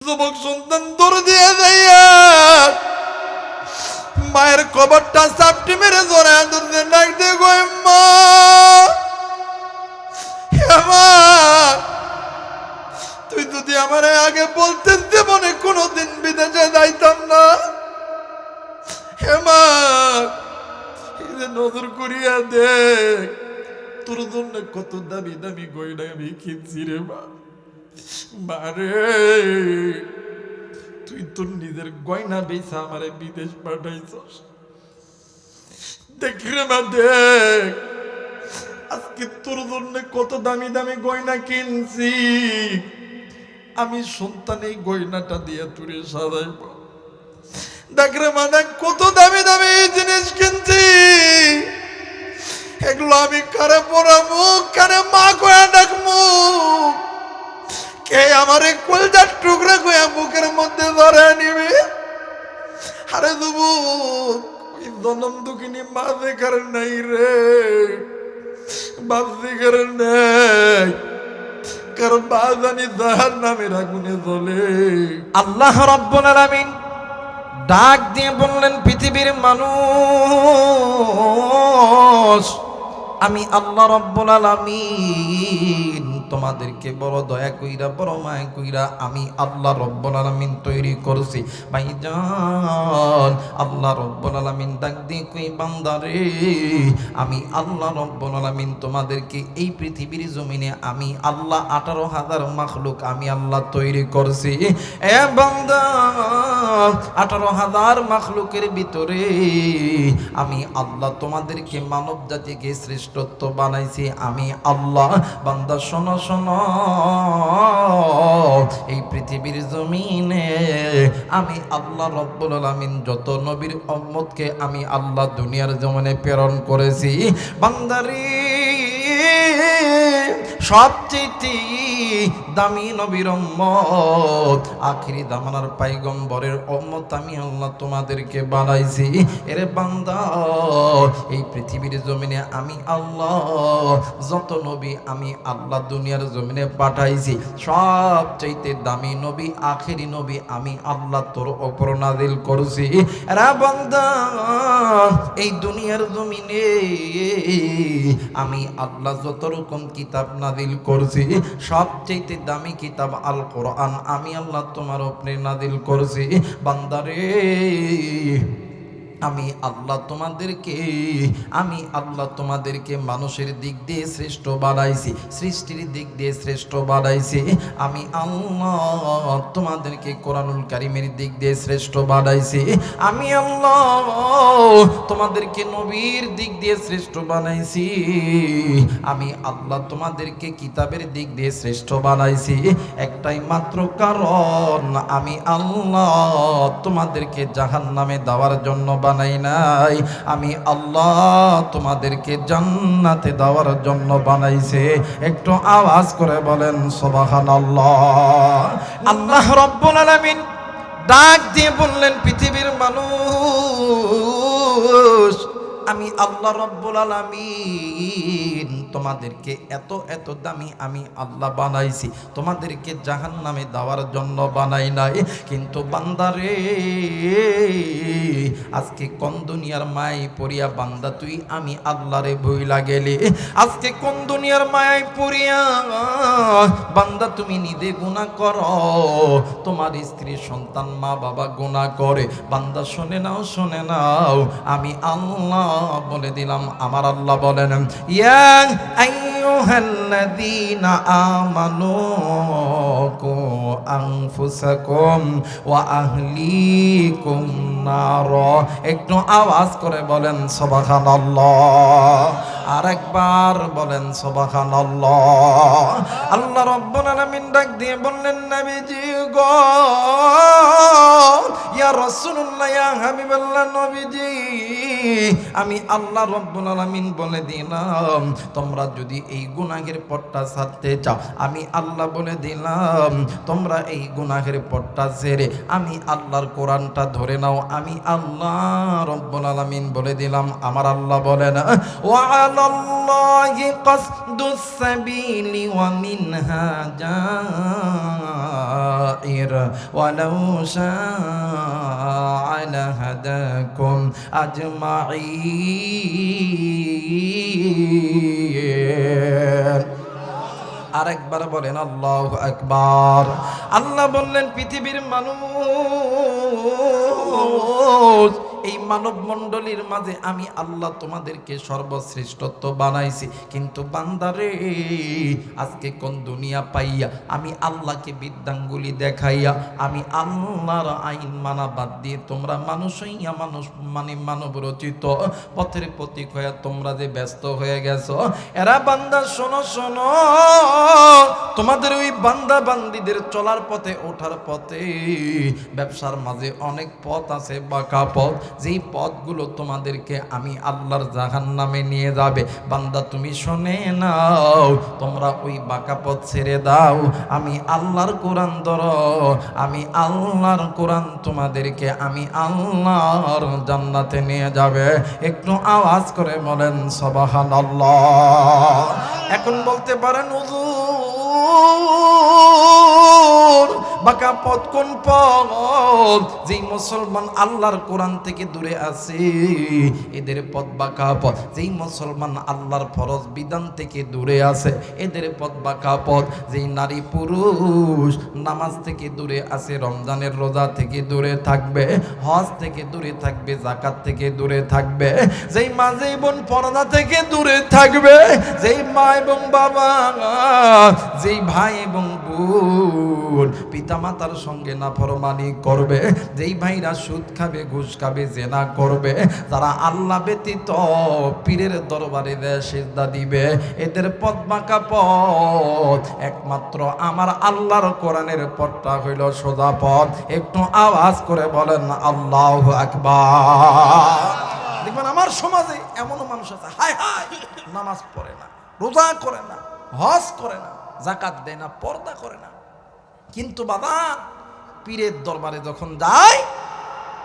যুবক সন্তান দৌড় দিয়ে যাইয়া মায়ের কবরটা চাপটি মেরে জোরে আদুরে ডাক দিয়ে গো মা, তুই যদি আমার আগে বলতে জীবনে কোনোদিন বিদেশে যাইতাম না। হেমা এই যে নজর করিয়া দেখ, তোর জন্য কত দামি দামি গয়না আমি কিনছি রে মা। মারে তুই তোর নিজের গয়না বেচা আমারে বিদেশ পাঠাইছস। দেখ রে মা দেখ, আজকে তোর জন্য কত দামি দামি গয়না কিনছি। আমি সন্তান এই গয়নাটা দিয়ে তুই সাজাইব। দেখ রে মা দেখ, কত দামি দামি জিনিস কিনছি। এগুলো আমি কারে পড়াবো, কারে মা কয়া ডাকবো, কে আমার কলজার টুকরা কয়া বুকের মধ্যে ধরে নিবে। আরে যুবক, ওই জনম দুঃখিনী মা দেখার নাই রে, বাপ দেখার নাই, কারণ মা জানি জাহার নামের আগুনে জ্বলে। আল্লাহ রাব্বুল আলামিন ডাক দিয়ে বললেন, পৃথিবীর মানুষ, আমি আল্লাহ রাব্বুল আলামিন তোমাদেরকে বড় দয়া কইরা বড় মায়া কইরা আমি আল্লাহ রাব্বুল আলামিন তৈরি করছি। ভাইজান, আল্লাহ রাব্বুল আলামিন ডাক দিয়ে কই, বান্দারে আমি আল্লাহ রাব্বুল আলামিন তোমাদেরকে এই পৃথিবীর জমিনে আমি আল্লাহ 18,000 মাখলুক আমি আল্লাহ তৈরি করছি। এ বান্দা, 18,000 মাখলুকের ভিতরে আমি আল্লাহ তোমাদেরকে মানব জাতিকে শ্রেষ্ঠত্ব বানাইছি আমি আল্লাহ। বান্দা শোনো শোনো, এই পৃথিবীর জমিনে আমি আল্লাহ রব্বুল আলামিন যত নবীর উম্মতকে আমি আল্লাহ দুনিয়ার জমিনে প্রেরণ করেছি, বান্দারে সবচেয়ে দামি নবীর উম্মত আখিরি জামানার পয়গম্বরের উম্মত আমি আল্লাহ তোমাদেরকে বানাইছি। এরে বান্দা, এই পৃথিবীর জমিনে আমি আল্লাহ যত নবী আমি আল্লাহ দুনিয়ার জমিনে পাঠাইছি, সবচেয়ে দামি নবী আখিরি নবী আমি আল্লাহ তোর উপর নাজিল করছি। এরে বান্দা, এই দুনিয়ার জমিনে আমি আল্লাহ যত রকম কিতাব নাজিল করছি, সবচেয়ে দামি কিতাব আল কোরআন আমি আল্লাহ তোমার উপরে নাজিল করছি। বান্দারে, আমি আল্লাহ তোমাদেরকে মানুষের দিক দিয়ে শ্রেষ্ঠ বানাইছি, সৃষ্টির দিক দিয়ে শ্রেষ্ঠ বানাইছি। আমি আল্লাহ তোমাদেরকে কোরআনুল কারীমের দিক দিয়ে শ্রেষ্ঠ বানাইছি। আমি আল্লাহ তোমাদেরকে নবীর দিক দিয়ে শ্রেষ্ঠ বানাইছি। আমি আল্লাহ তোমাদেরকে কিতাবের দিক দিয়ে শ্রেষ্ঠ বানাইছি। একটাই মাত্র কারণ, আমি আল্লাহ তোমাদেরকে জাহান্নামে দেওয়ার জন্য বানাই নাই, আমি আল্লাহ তোমাদেরকে জান্নাতে দেওয়ার জন্য বানাইছে। একটু আওয়াজ করে বলেন সুবহানাল্লাহ। আল্লাহ রাব্বুল আলামিন ডাক দিয়ে বললেন, পৃথিবীর মানুষ, আমি আল্লাহ রাব্বুল আলামিন তোমাদেরকে এত এত দামি আমি আল্লাহ বানাইছি, তোমাদেরকে জাহান্নামে দেওয়ার জন্য বানাই নাই। কিন্তু বান্দারে, আজকে কোন দুনিয়ার মায় পড়িয়া বান্দা তুই আমি আল্লাহরে ভুইলা গেলি? আজকে কোন দুনিয়ার মায় পড়িয়া বান্দা তুমি নিজে গুনাহ করো, তোমার স্ত্রী সন্তান মা বাবা গুনাহ করে। বান্দা শুনে নাও, শুনে নাও, আমি আল্লাহ বলে দিলাম, আমার আল্লাহ বলেন, ইয়া আইয়ুহাল্লাযীনা আমানু কু আনফুসাকুম ওয়া আহলিকুম নার। একটু আওয়াজ করে বলেন সুবহানাল্লাহ। আরেকবার বলেন সুবহানাল্লাহ। আল্লাহ রাব্বুল আলামিন ডাক দিয়ে বললেন, নবীজি গো, ইয়া রাসূলুল্লাহ ইয়া হাবিবাল্লাহ নবীজি আমি আল্লাহ রাব্বুল আলামিন বলে দিলাম তোমরা যদি এই গুনাহের পথটা ছাড়তে চাও আমি আল্লাহ বলে দিলাম তোমরা এই গুনাহের পথটা ছেড়ে আমি আল্লাহর কোরআনটা ধরে নাও আমি আল্লাহ রাব্বুল আলামিন বলে দিলাম আমার আল্লাহ বলেন ওয়া আলাল্লাহি কাসদুস সাবিলি ওয়া মিনহা জাইর ওয়ালাউ শাআ লাহাদাকুম আজমাইন আরেকবার বলেন আল্লাহু আকবার আল্লাহ বললেন পৃথিবীর মানুষ এই মানব মণ্ডলীর মাঝে আমি আল্লাহ তোমাদেরকে সর্বশ্রেষ্ঠত্ব বানাইছি কিন্তু বান্দারে আজকে কোন দুনিয়া পাইয়া আমি আল্লাহকে বিদ্যাঙ্গুলি দেখাইয়া আমি আল্লাহর আইন মানা বাদ দিয়ে তোমরা মানুষ হইয়া মানুষ মানে মানব রচিত পথের প্রতীক হইয়া তোমরা যে ব্যস্ত হয়ে গেছো এরা বান্দা শোনো শোনো তোমাদের ওই বান্দা বান্দিদের চলার পথে ওঠার পথে ব্যবসার মাঝে অনেক পথ আছে বাঁকা পথ যেই পথগুলো তোমাদেরকে আমি আল্লাহর জাহান্নামে নিয়ে যাবে বান্দা তুমি শুনে নাও তোমরা ওই বাঁকা পথ ছেড়ে দাও আমি আল্লাহর কোরআন ধরো আমি আল্লাহর কোরআন তোমাদেরকে আমি আল্লাহর জান্নাতে নিয়ে যাবে একটু আওয়াজ করে বলেন সুবহানাল্লাহ এখন বলতে পারেন হুজুর বাঁকা পথ কোন পথ যেই মুসলমান আল্লাহর কোরআন থেকে দূরে আছে এদের পথ বাঁকা পথ যেই মুসলমান আল্লাহর ফরজ বিধান থেকে দূরে আছে এদের পথ বাঁকা পথ যেই নারী পুরুষ নামাজ থেকে দূরে আছে রমজানের রোজা থেকে দূরে থাকবে হজ থেকে দূরে থাকবে যাকাত থেকে দূরে থাকবে যেই মা যেই বোন পর্দা থেকে দূরে থাকবে যেই মা এবং বাবা যেই ভাই এবং বোন পিতামাতার সঙ্গে নাফরমানি করবে যেই ভাইরা সুদ খাবে ঘুষ খাবে জেনা করবে যারা আল্লাহ ব্যতীত পীরের দরবারে সিজদা দিবে এদের পথ বাঁকা পথ একমাত্র আমার আল্লাহর কোরআনের পথটা হইল সোজা পথ একটু আওয়াজ করে বলেন আল্লাহু আকবার দেখবেন আমার সমাজে এমনও মানুষ আছে হায় হায় নামাজ পড়ে না রোজা করে না হজ করে না যাকাত দেয় না পর্দা করে না কিন্তু বাবা পীরের দরবারে যখন যায়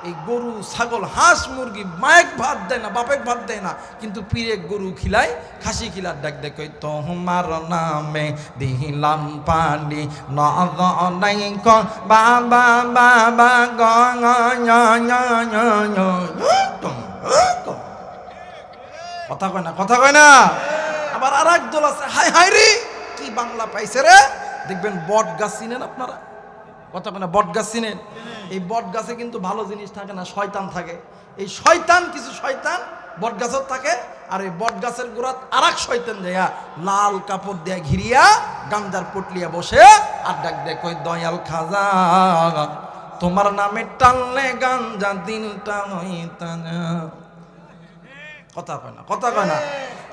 এই গরু ছাগল হাঁস মুরগি মায়েক ভাত দেয় না বাপেক ভাত দেয় না কিন্তু পীরে গরু খিলায় খাসি খিলার ডাক দেয় কই তোমার নামে দিলাম পানি নাই ক বাবা বাবা গ কথা কয় না কথা কয় না আবার আর এক দল আছে হাই হাই রে কি বাংলা পাইছে রে দেখবেন বট গাছ চিনেন আপনারা কথা কয় না বট গাছ চিনেন এই বট গাছে কিন্তু ভালো জিনিস থাকে না শয়তান থাকে এই শয়তান কিছু শয়তান বট গাছত থাকে আর এই বট গাছের গোড়াত আর এক শয়তান দেয়া লাল কাপড় দিয়ে ঘিরিয়া গাঞ্জার পটলিয়া বসে আর ডাক দেয় কই দয়াল খাজা তোমার নামে টানলে গাঞ্জা দিনটা হইতা না কথা কয় না কথা কয় না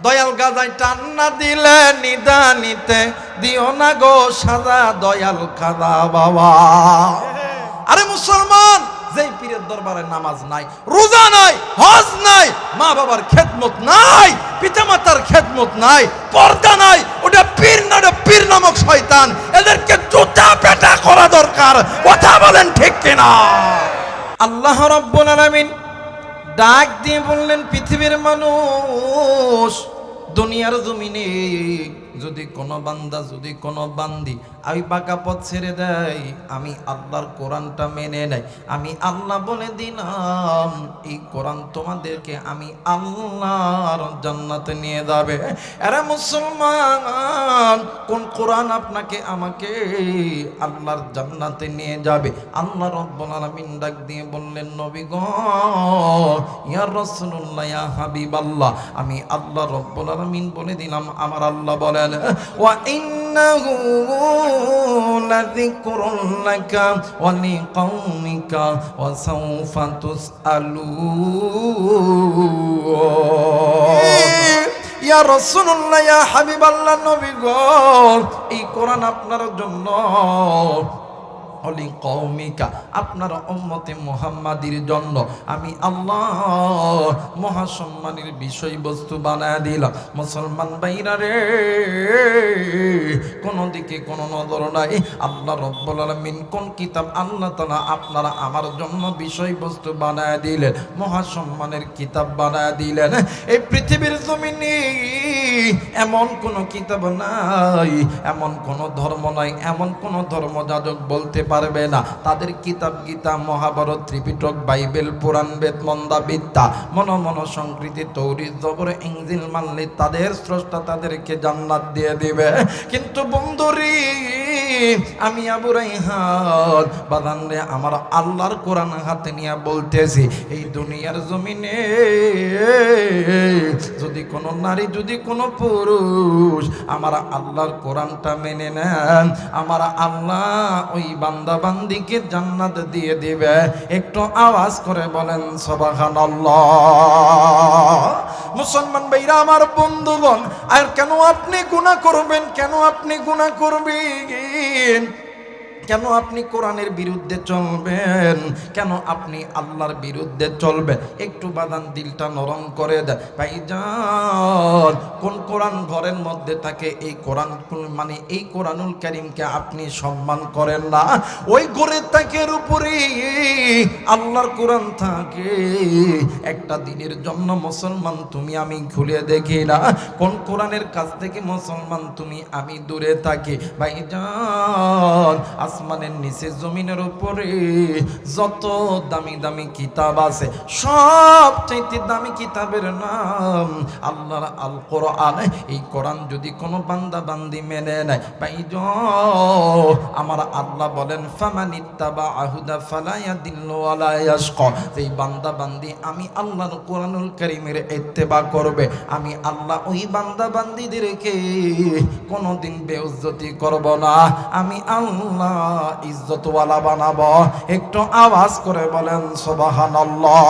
দয়াল গাজাই টান্না দিলে নিদানিতে দিও না গো সাজা দয়াল খাজা বাবা আরে মুসলমান যেই পীরের দরবারে নামাজ নাই রোজা নাই হজ নাই মা বাবার খেদমত নাই পিতামাতার খেদমত নাই পর্দা নাই ওটা পীর না ওটা পীর নামক শয়তান এদেরকে জুতা পেটা করা দরকার কথা বলেন ঠিক কিনা আল্লাহ রাব্বুল আলামিন ডাক দিয়ে বললেন পৃথিবীর মানুষ দুনিয়ার জমিনে যদি কোনো বান্দা যদি কোনো বান্দি আমি বাঁকা পথ ছেড়ে দেয় আমি আল্লাহর কোরআনটা মেনে নেয় আমি আল্লাহ বলে দিলাম এই কোরআন তোমাদেরকে আমি আল্লাহর জান্নাতে নিয়ে যাবে আরে মুসলমান কোন কোরআন আপনাকে আমাকে আল্লাহর জান্নাতে নিয়ে যাবে আল্লাহ রাব্বুল আলামিন ডাক দিয়ে বললেন নবী গো ইয়া রাসূলুল্লাহ ইয়া হাবিবাল্লাহ আমি আল্লাহ রাব্বুল আলামিন বলে দিলাম আমার আল্লাহ বলেন ওয়া ইন্নাহু লাযিকরুন লাকা ওয়া লিকাওমিকা ওয়া সাওফা তুসআলুন ইয়া রাসূলুল্লাহ ইয়া হাবিবাল্লাহ নবী গো এই কোরআন আপনার জন্য অলি কওমিকা, আপনার উম্মতে মুহাম্মাদির জন্য আমি আল্লাহ মহাসম্মানের বিষয়বস্তু বানায় দিলাম। মুসলমান ভাইরা রে, কোন দিকে কোনো নজর নাই। আল্লাহ রাব্বুল আলামিন কোন কিতাব আল্লাহ তাআলা আপনারা আমার জন্য বিষয়বস্তু বানায় দিলেন, মহাসম্মানের কিতাব বানায় দিলেন। এই পৃথিবীর জমিনে এমন কোন কিতাব নাই, এমন কোন ধর্ম নাই, এমন কোন ধর্মযাজক বলতে পারবে না তাদের কিতাব গীতা, মহাভারত, ত্রিপিটক, বাইবেল, পুরাণ, বেদ, মন্দা বিদ্যা, মন সংকৃতি, তৌরিত, জবর, ইনজিল মানলে তাদের স্রষ্টা তাদেরকে জান্নাত দিয়ে দিবে। কিন্তু বন্ধুরে, আমি আবু রায়হান বাদান রে, আমার আল্লাহর কোরআন হাতে নিয়ে বলতেছি, এই দুনিয়ার জমিনে যদি কোনো নারী, যদি কোনো পুরুষ আমার আল্লাহর কোরআনটা মেনে নেন, আমার আল্লাহ ওই বান্দা বান্দিকে জান্নাত দিয়ে দিবে। একটু আওয়াজ করে বলেন সুবহানাল্লাহ। মুসলমান ভাইরা আমার, বন্ধুগণ, আর কেন আপনি গুনাহ করবেন? কেন আপনি গুনাহ করবেন? কেন আপনি কোরআনের বিরুদ্ধে চলবেন? কেন আপনি আল্লাহর বিরুদ্ধে চলবেন? একটু বাদান দিলটা নরম করে দেন ভাইজান। কোন কোরআন ঘরের মধ্যে থাকে, এই কোরআন মানে এই কোরআনুল কারীমকে আপনি সম্মান করেন না, ওই ঘরের তাকের উপরে আল্লাহর কোরআন থাকে। একটা দিনের জন্য মুসলমান তুমি আমি খুলে দেখি না কোন কোরআনের কাছ থেকে মুসলমান তুমি আমি দূরে থাকি। ভাইজান, আসমানের নিচে জমিনের উপরে যত দামি দামি কিতাব আছে, সবচাইতে দামি কিতাবের নাম আল্লাহর আল কোরআন। এই কোরআন যদি কোনো বান্দা বান্দি মেনে নেয়, ভাইজান আমার আল্লাহ বলেন, ফামানিত্তাবা আহুদা ফালা ইয়াদিল্লু ওয়ালা ইয়াশকা। এই বান্দা বান্দি আমি আল্লাহর কোরআনুল কারীমের ইত্তেবা করবে, আমি আল্লাহ ওই বান্দা বান্দিদেরকে কোনোদিন বেইজ্জতি করব না, আমি আল্লাহ ইজ্জতওয়ালা বানাবো। একটু আওয়াজ করে বলেন সুবহানাল্লাহ।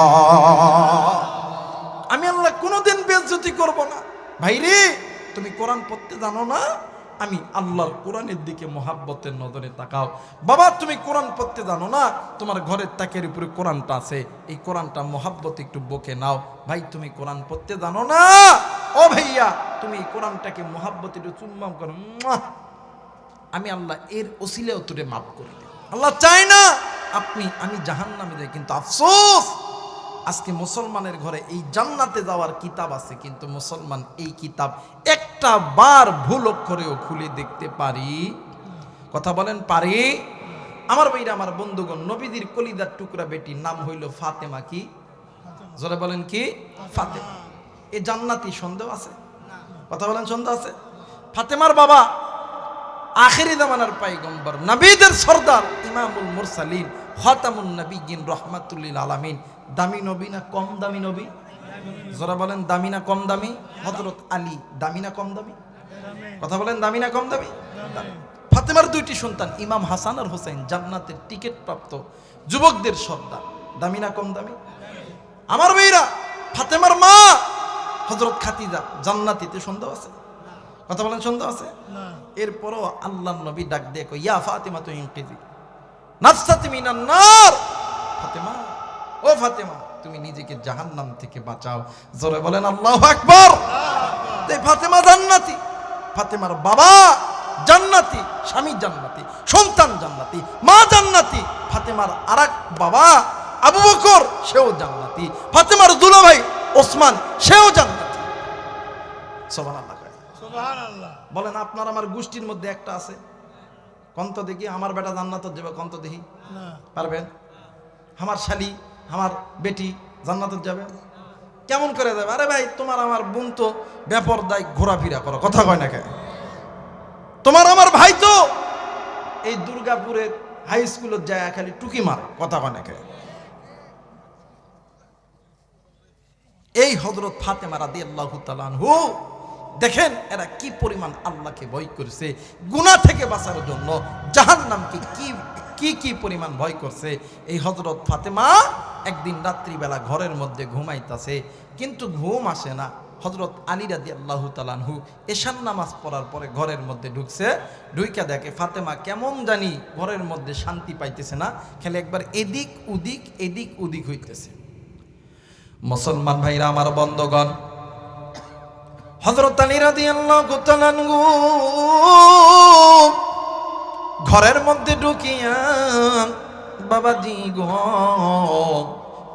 আমি আল্লাহ কোনোদিন বেইজ্জতি করব না। ভাইরে, তুমি কোরআন পড়তে জানো না? আমি আল্লাহর কোরআনের দিকে মহাব্বতের নজরে তাকাও। বাবা, তুমি কোরআন পড়তে জানো না? তোমার ঘরের তাকের উপরে কোরআনটা আছে, এই কোরআনটা মহাব্বত একটু বকে নাও। ভাই, তুমি কোরআন পড়তে জানো না? ও ভাইয়া, তুমি এই কোরআনটাকে মহাব্বত একটু চুম্বন করো। আমি আল্লাহ এর ওসিলাও তোরে মাফ করে দেব। আল্লাহ চায় না আমি জাহান্নামে যাই, কিন্তু আফসোস আজকে মুসলমানের ঘরে এই জান্নাতে যাওয়ার কিতাব আছে, কিন্তু মুসলমান এই কিতাব একটা বার ভুল অক্ষরেও খুলে দেখতে পারি? কথা বলেন, পারি? আমার ভাইরা, আমার বন্ধুগণ, নবীদের কলিজার টুকরা বেটির নাম হইল ফাতেমা। কি জোরে বলেন? কি ফাতেমা? এ জান্নাতি সন্দেহ আছে? কথা বলেন, সন্দেহ আছে? ফাতেমার বাবা আখেরি জামানার পয়গম্বর, নবীদের সরদার, ইমামুল মুরসালিন, খাতামুন নবিয়্যিন, রাহমাতুল লিল আলামিন। দামি নবী না কম দামি নবী? যারা বলেন দামি না কম দামি? হযরত আলী দামি না কম দামি? কথা বলেন, দামি না কম দামি? ফাতেমার দুইটি সন্তান, ইমাম হাসান আর হোসেন, জান্নাতের টিকিট প্রাপ্ত যুবকদের সর্দার। দামি না কম দামি? আমার ভাইরা, ফাতেমার মা হযরত খাদিজা জান্নাতীতে, সন্দেহ আছে? কথা বলেন, সন্দেহ আছে? এরপরও আল্লাহর নবী ডাক দিয়ে কই, ইয়া ফাতেমা তু ইনকিজি নাফসাতি মিনান নার। ফাতেমা, ও ফাতেমা, তুমি নিজেকে জাহান্নাম থেকে বাঁচাও। জোরে বলেন আল্লাহু আকবার। এই ফাতেমা জান্নাতি, ফাতেমার বাবা জান্নাতি, স্বামী জান্নাতি, সন্তান জান্নাতি, মা জান্নাতি। ফাতেমার আরেক বাবা আবু বকর, সেও জান্নাতি। ফাতেমার দুলাভাই ওসমান, সেও জান্নাতি। সুবহানাল্লাহ। বলেন, আপনার আমার গোষ্ঠীর মধ্যে একটা আছে? কন্ত দেখি আমার বেটা জান্নাত যাবে, কন্ত দেখি পারবেন? আমার শালি, আমার বেটি জান্নাত যাবে? কেমন করে যাবে? আরে ভাই, তোমার আমার বোন তো বেপরদায় ঘোরাফেরা করো, কথা কয় না কে? তোমার আমার ভাই তো এই দুর্গাপুরের হাই স্কুলত যায় খালি টুকি মার, কথা কয় না কে? এই হযরত ফাতেমা রাদিয়াল্লাহু তাআলা আনহু, দেখেন এরা কি পরিমাণ আল্লাহকে ভয় করছে, গুনাহ থেকে বাঁচার জন্য জাহান্নামকে কি কি পরিমাণ ভয় করছে। এই হযরত ফাতেমা একদিন রাত্রিবেলা ঘরের মধ্যে ঘুমাইতেছে, কিন্তু ঘুম আসে না। হযরত আলী রাদিয়াল্লাহু তাআলা আনহু এশার নামাজ পড়ার পরে ঘরের মধ্যে ঢুকছে, ঢুইকা দেখে ফাতেমা কেমন জানি ঘরের মধ্যে শান্তি পাইতেছে না, খালি একবার এদিক ওদিক হইতেছে। মুসলমান ভাইরা আমার বন্ধগণ, হযরত আলী রাদিয়াল্লাহু তাআলা আনহু ঘরের মধ্যে ঢুকিয়া বাবাজি গো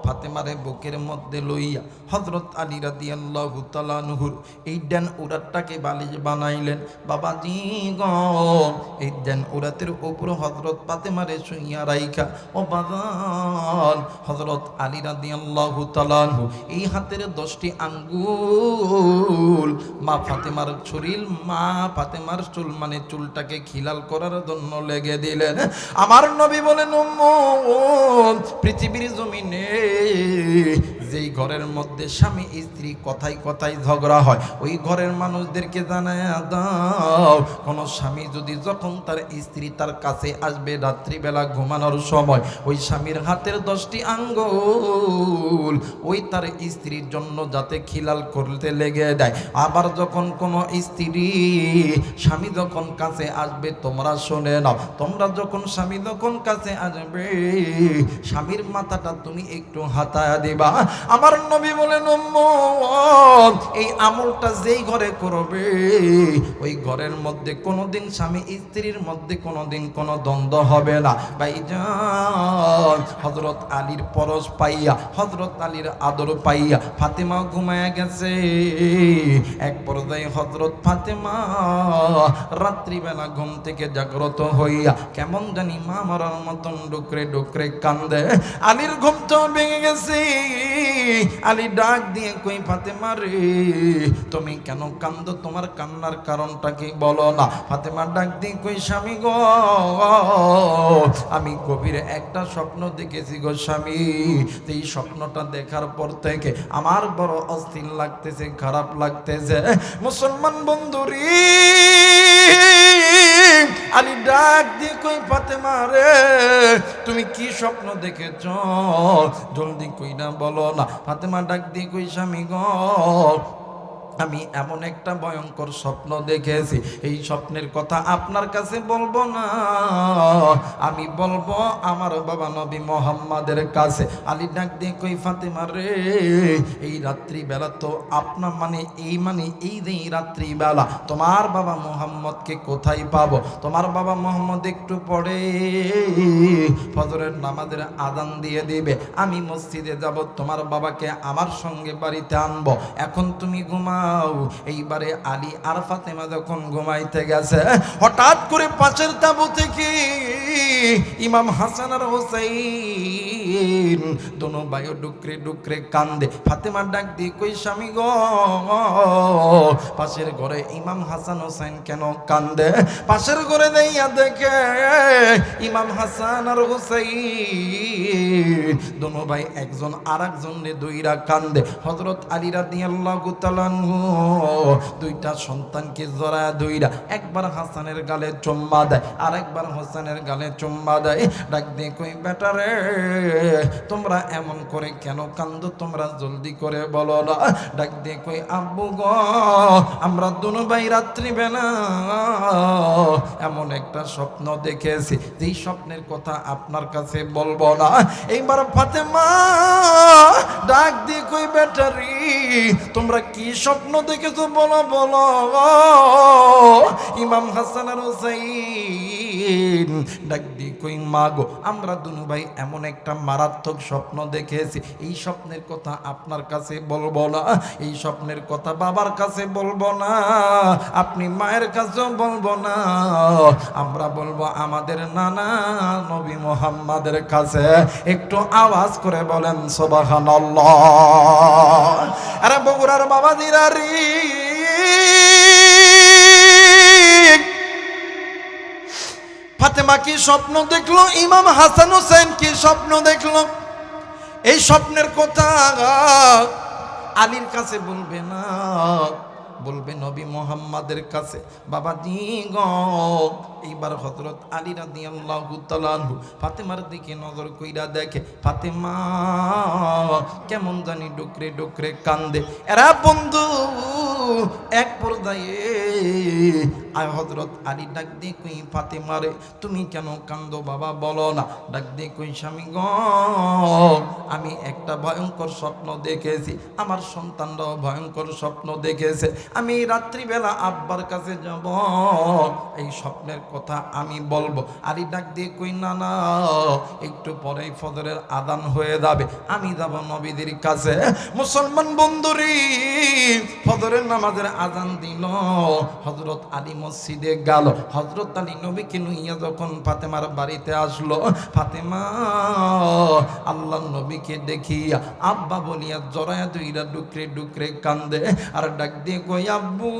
ফাতেমারে বুকের মধ্যে লইয়া হযরত আলী রাদিয়াল্লাহু তাআলা আনহুর এই ডান উরাতটাকে বালিশ বানাইলেন। বাবাজি গো এই ডান উরাতের উপর হযরত ফাতেমারে শুইয়া রাইখা ও বাগান হযরত আলী রাদিয়াল্লাহু তাআলা আনহু এই হাতের 10টি আঙ্গুল মা ফাতেমার শরীর, মা ফাতেমার চুল মানে চুলটাকে খিলাল করার জন্য লেগে দিলেন। আমার নবী বলেন উম্মত, পৃথিবীর জমিনে যেই ঘরের মধ্যে স্বামী স্ত্রী কথায় কথায় ঝগড়া হয়, ওই ঘরের মানুষদেরকে জানায় দাও, কোন স্বামী যদি যখন তার স্ত্রী তার কাছে আসবে রাত্রিবেলা ঘুমানোর সময়, ওই স্বামীর হাতের 10টি আঙ্গুল ওই তার স্ত্রীর জন্য যাতে খিলাল করতে লেগে দেয়। আবার যখন কোন স্ত্রী স্বামী যখন কাছে আসবে, তোমরা শুনে নাও, তোমরা যখন স্বামী যখন কাছে আসবে স্বামীর মাথাটা তুমি একটু হাতায়া দিবা। আমার নবী বলেন উম্মত, এই আমলটা যেই ঘরে করবে ওই ঘরের মধ্যে কোনোদিন স্বামী স্ত্রীর মধ্যে কোনোদিন কোনো দ্বন্দ্ব হবে না। ভাইজান হযরত আলীর পরশ পাইয়া, হযরত আলীর আদর পাইয়া ফাতেমা ঘুমায়া গেছে। এক পর্যায়ে হযরত ফাতেমা রাত্রিবেলা ঘুম থেকে জাগ্রত হইয়া কেমন জানি মা মরার মতন ডুকরে ডুকরে কান্দে। আলীর ঘুমটা ভেঙে গেছে। আলী ডাক দিয়ে কই ফাতেমা রে, তুমি কেন কান্দো? তোমার কান্নার কারণটা কি বলো না? ফাতেমা ডাক দিয়ে কই স্বামী গো, আমি গভীর একটা স্বপ্ন দেখেছি গো স্বামী। এই স্বপ্নটা দেখার পর থেকে আমার বড় অস্থির লাগতেছে, খারাপ লাগতেছে। মুসলমান বন্ধুরি আলী ডাক দিয়ে কই ফাতেমা রে, তুমি কি স্বপ্ন দেখেছ? জলদি কই না বলো না। ফাতেমা ডাক দিয়ে কই স্বামী গো, আমি এমন একটা ভয়ঙ্কর স্বপ্ন দেখেছি, এই স্বপ্নের কথা আপনার কাছে বলবো না, আমি বলবো আমার বাবা নবী মুহাম্মাদের কাছে। আলী ডাক দিয়ে কই ফাতেমা রে, এই রাত্রিবেলা তো আপনার মানে এই যে রাত্রিবেলা তোমার বাবা মুহাম্মদকে কোথায় পাবো? তোমার বাবা মুহাম্মদ একটু পরে ফজরের নামাজের আযান দিয়ে দিবে, আমি মসজিদে যাব, তোমার বাবাকে আমার সঙ্গে বাড়িতে আনবো, এখন তুমি ঘুমা। এইবারে আলী আর ফাতেমা যখন ঘুমাইতে গেছে, হঠাৎ করে পাশের তাঁবু থেকে ইমাম হাসান আর হোসেন দোনো ভাই ডুকরে ডুকরে কান্দে। ফাতেমা ডাক দিয়ে কই স্বামী গো, পাশের ঘরে ইমাম হাসান হোসেন কেন কান্দে? পাশের ঘরে দেইয়া দেখে ইমাম হাসান আর হোসেন দোনো ভাই একজন আর একজনে দুইরা কান্দে। হযরত আলী রাদিয়াল্লাহু তাআলা আনহু দুইটা সন্তানকে জড়ায়া দুইরা একবার হাসানের গালে চুম্মা দেয়, আর একবার হোসেনের গালে চুম্মা দেয়। ডাক দিয়ে কই বেটা রে, তোমরা এমন করে কেন কান্দো? তোমরা জলদি করে বলো না। ডাক দিয়ে কই আব্বু গো, আমরা দুনো ভাই রাত্রিবেলা এমন একটা স্বপ্ন দেখেছি, যেই স্বপ্নের কথা আপনার কাছে বলবো না। এইবার ফাতেমা ডাক দিয়ে কই বেটা রে, তোমরা কি স্বপ্ন দেখেছো বলো বলো। ইমাম হাসান আর হোসেন ডাক দিয়ে কই মা গো, আমরা দুনো ভাই এমন একটা মারাত্মক স্বপ্ন দেখেছি, এই স্বপ্নের কথা আপনার কাছে বলবো না, এই স্বপ্নের কথা বাবার কাছে বলবো না, আপনি মায়ের কাছেও বলবো না, আমরা বলবো আমাদের নানা নবী মুহাম্মাদের কাছে। একটু আওয়াজ করে বলেন সুবহানাল্লাহ। আরে বগুড়ার বাবা দিরারি, ফাতেমা কি স্বপ্ন দেখলো, ইমাম হাসান হোসেন কি স্বপ্ন দেখলো, এই স্বপ্নের কথা আলীর কাছে বলবে না, বলবে নবী মুহাম্মাদের কাছে, বাবাজি গ এইবার হযরত আলী রাদিয়াল্লাহু তাআলা আনহু ফাতেমার দিকে নজর কইরা দেখে, ফাতেমা কেমন জানি ডুকরে ডুকরে কান্দে। এরা বন্ধু এক পর্যায়ে আর হযরত আলী ডাক দিয়ে কই, ফাতেমারে তুমি কেন কান্দো বাবা, বলো না। ডাক দিয়ে কই, স্বামী গ আমি একটা ভয়ঙ্কর স্বপ্ন দেখেছি, আমার সন্তানরাও ভয়ঙ্কর স্বপ্ন দেখেছে। আমি রাত্রিবেলা আব্বার কাছে যাব, এই স্বপ্নের কথা আমি বলবো। আলী ডাক দিয়ে কই, না না, একটু পরেই ফজরের আযান হয়ে যাবে, আমি যাব নবীদের কাছে। মুসলমান বন্ধুরি, ফজরের নামাজের আযান দিল, হযরত আলী মসজিদে গেল। হযরত আলী নবীকে নিয়ে যখন ফাতেমার বাড়িতে আসলো, ফাতেমা আল্লাহর নবীকে দেখিয়া আব্বা বলিয়া জড়ায়া দুইরা ডুকরে ডুকরে কান্দে, আর ডাক দিয়ে কই, আব্বু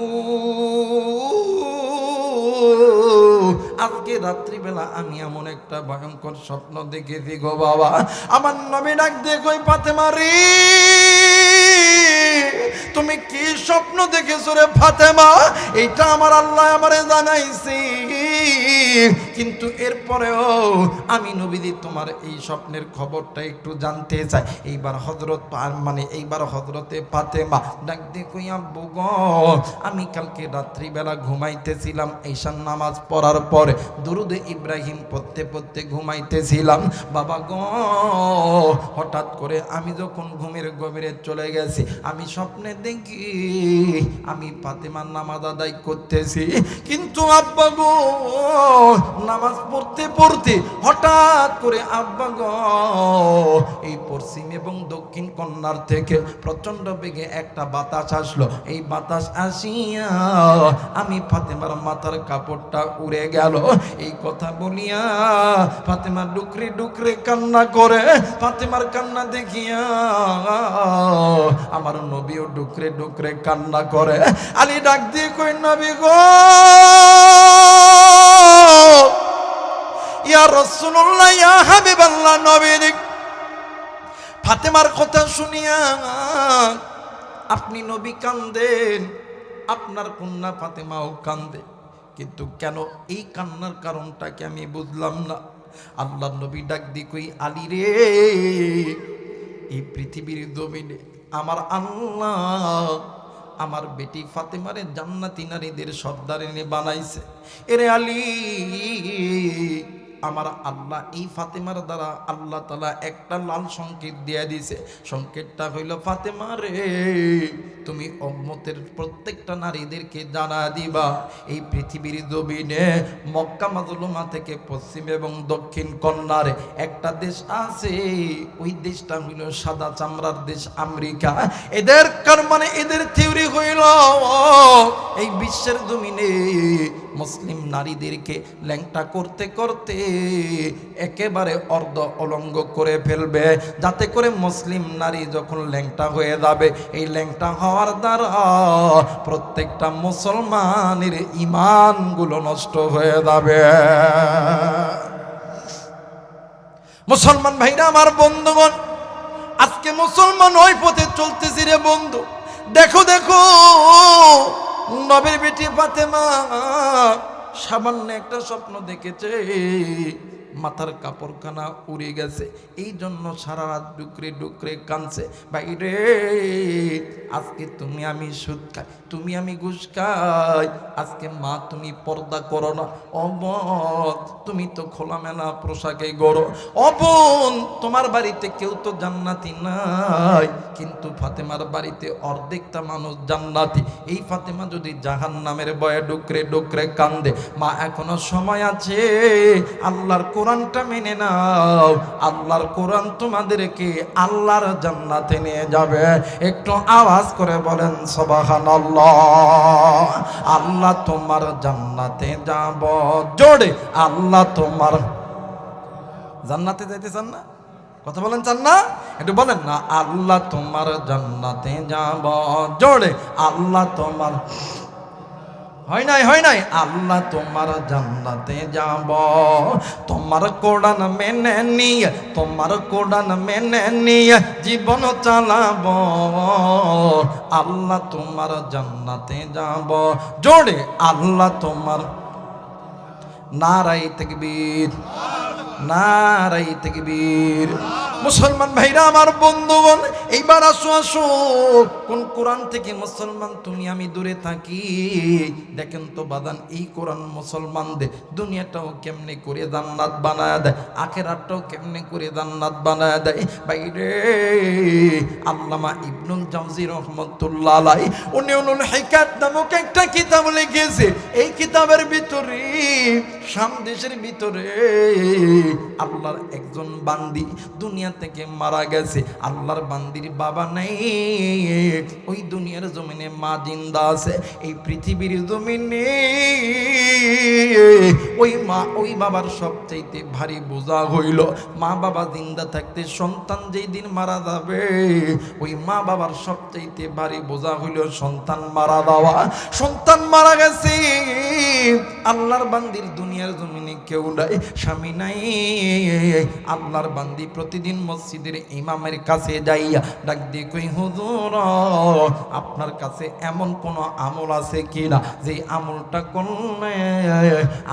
আজকে রাত্রিবেলা আমি এমন একটা ভয়ঙ্কর স্বপ্ন দেখেছি গো বাবা। আমার নবী ডাক দিয়ে কই, ফাতেমা রে তুমি কি স্বপ্ন দেখেছো রে ফাতেমা? এইটা আমার আল্লাহ আমারে জানাইছি, কিন্তু এরপরেও আমি নবীজি তোমার এই স্বপ্নের খবরটা একটু জানতে চাই। এইবার হযরতে ফাতেমা ডাক দিয়ে কই, আব্বু গো আমি কালকে রাত্রিবেলা ঘুমাইতেছিলাম, ঈশার নামাজ পড়ার পরে দুরুদে ইব্রাহিম পড়তে পড়তে ঘুমাইতেছিলাম বাবা গো। হঠাৎ করে আমি যখন ঘুমের গভীরে চলে গেছি, আমি স্বপ্নে দেখি আমি ফাতেমার নামাজ আদায় করতেছি, কিন্তু আব্বা গো নামাজ পড়তে পড়তে হঠাৎ করে আব্বা গো এই পশ্চিম এবং দক্ষিণ কন্যার থেকে প্রচন্ড বেগে একটা বাতাস আসলো। এই বাতাস আসিয়া আমি ফাতেমার মাথার কাপড়টা উড়ে গেল। এই কথা বলিয়া ফাতেমা ডুকরে ডুকরে কান্না করে। ফাতেমার কান্না দেখিয়া আমার নবীও ডুকরে ডুকরে কান্না করে। আলী ডাক দিয়ে কই, নবী গো ইয়া রাসূলুল্লাহ ইয়া হাবিবাল্লাহ, নবী ফাতেমার কথা শুনিয়া আপনি নবী কান্দেন, আপনার কন্যা ফাতেমাও কান্দে, কিন্তু কেন এই কান্নার কারণটাকে আমি বুঝলাম না। আল্লাহর নবী ডাক দিয়ে কই, আলী রে এই পৃথিবীর জমিনে আমার আল্লাহ আমার বেটি ফাতেমারে জান্নাতি নারীদের সর্দারিনী বানাইছে। এরে আলী আমার আল্লাহ এই ফাতেমার দ্বারা আল্লাহ তাআলা একটা লাল সংকেত দিয়ে দিয়েছে। সংকেতটা হইল, ফাতেমা রে তুমি উম্মতের প্রত্যেকটা নারীদেরকে জানা দিবা এই পৃথিবীর জমিনে মক্কা মাজলুমা থেকে পশ্চিম এবং দক্ষিণ কন্যারে একটা দেশ আছে, ওই দেশটা হইল সাদা চামড়ার দেশ আমেরিকা। এদের মানে এদের থিওরি হইল এই বিশ্বের জমিনে মুসলিম নারীদেরকে ল্যাংটা করতে করতে একেবারে অর্ধ অলঙ্গ করে ফেলবে, যাতে করে মুসলিম নারী যখন ল্যাংটা হয়ে যাবে, এই ল্যাংটা হওয়ার দ্বারা প্রত্যেকটা মুসলমানের ঈমানগুলো নষ্ট হয়ে যাবে। মুসলমান ভাইরা আমার, বন্ধুগণ আজকে মুসলমান ওই পথে চলতেছি রে বন্ধু। দেখো দেখো নবীর বেটি ফাতেমা সামান্য একটা স্বপ্ন দেখেছে, মাথার কাপড়খানা উড়ে গেছে, এই জন্য সারা রাত ডুকরে ডুকরে কাঁদছে। ভাই রে আজকে তুমি আমি সুদ খাই, তুমি আমি ঘুষ খাই, আজকে মা তুমি পর্দা করো না, অবন তুমি তো খোলামেলা পোশাকে গড়ো, অবন তোমার বাড়িতে কেউ তো জান্নাতি নাই, কিন্তু ফাতেমার বাড়িতে অর্ধেকটা মানুষ জান্নাতি। এই ফাতেমা যদি জাহান্নামের ভয়ে ডুকরে ডুকরে কান্দে, মা এখনো সময় আছে, আল্লাহর কোরআনটা মেনে নাও, আল্লাহর কোরআন তোমাদেরকে আল্লাহর জান্নাতে নিয়ে যাবে। একটু আওয়াজ করে বলেন সুবহানাল্লাহ। আল্লাহ তোমার জান্নাতে যাব, জোরে আল্লাহ তোমার জান্নাতে যাইতে চান না? কথা বলেন চান না? একটু বলেন না, আল্লাহ তোমার জান্নাতে যাব, জোরে আল্লাহ তোমার। হয় নাই আল্লাহ তোমার জান্নাতে যাব তোমার কোরআন মেনে নিয়ে তোমার কোরআন মেনে নিয়ে জীবন চালাবো আল্লাহ তোমার জান্নাতে যাব জোরে আল্লাহ তোমার নারাই তাকবীর নারাই তাকবীর মুসলমান ভাইরা আমার বন্ধুগণ এইবার আসো কোন কোরআন থেকে মুসলমান তুমি আমি দূরে থাকি দেখেন তো বাদান এই কোরআন মুসলমানদের দুনিয়াটাও কেমনে করে জান্নাত বানায় দেয় আখিরাতটাও কেমনে করে জান্নাত বানায় দেয় বাইরে আল্লামা ইবনুল জাওজি রাহমাতুল্লাহ আলাইহি উনি উনুল হিকায়াত নামক একটা কিতাব লিখেছে এই কিতাবের ভিতরে শাম দেশের ভিতরে আল্লাহর একজন বান্দি দুনিয়া থেকে মারা গেছে আল্লাহর বান্দির বাবা নাই ওই দুনিয়ার জমিনে মা জিন্দা আছে এই পৃথিবীর জমিনে ওই মা ওই বাবার সবচাইতে ভারী বোঝা হইল মা বাবা জিন্দা থাকতে সন্তান যেই দিন মারা যাবে ওই মা বাবার সবচাইতে ভারী বোঝা হইল সন্তান মারা যাওয়া সন্তান মারা গেছে আল্লাহর বান্দির দুনিয়ার জমিনে কেউ নাই স্বামী নাই আল্লাহর বান্দি প্রতিদিন মসজিদের ইমামের কাছে যাইয়া ডাক দিয়ে কই হুজুর আপনার কাছে এমন কোন আমল আছে কিনা যে আমলটা করলে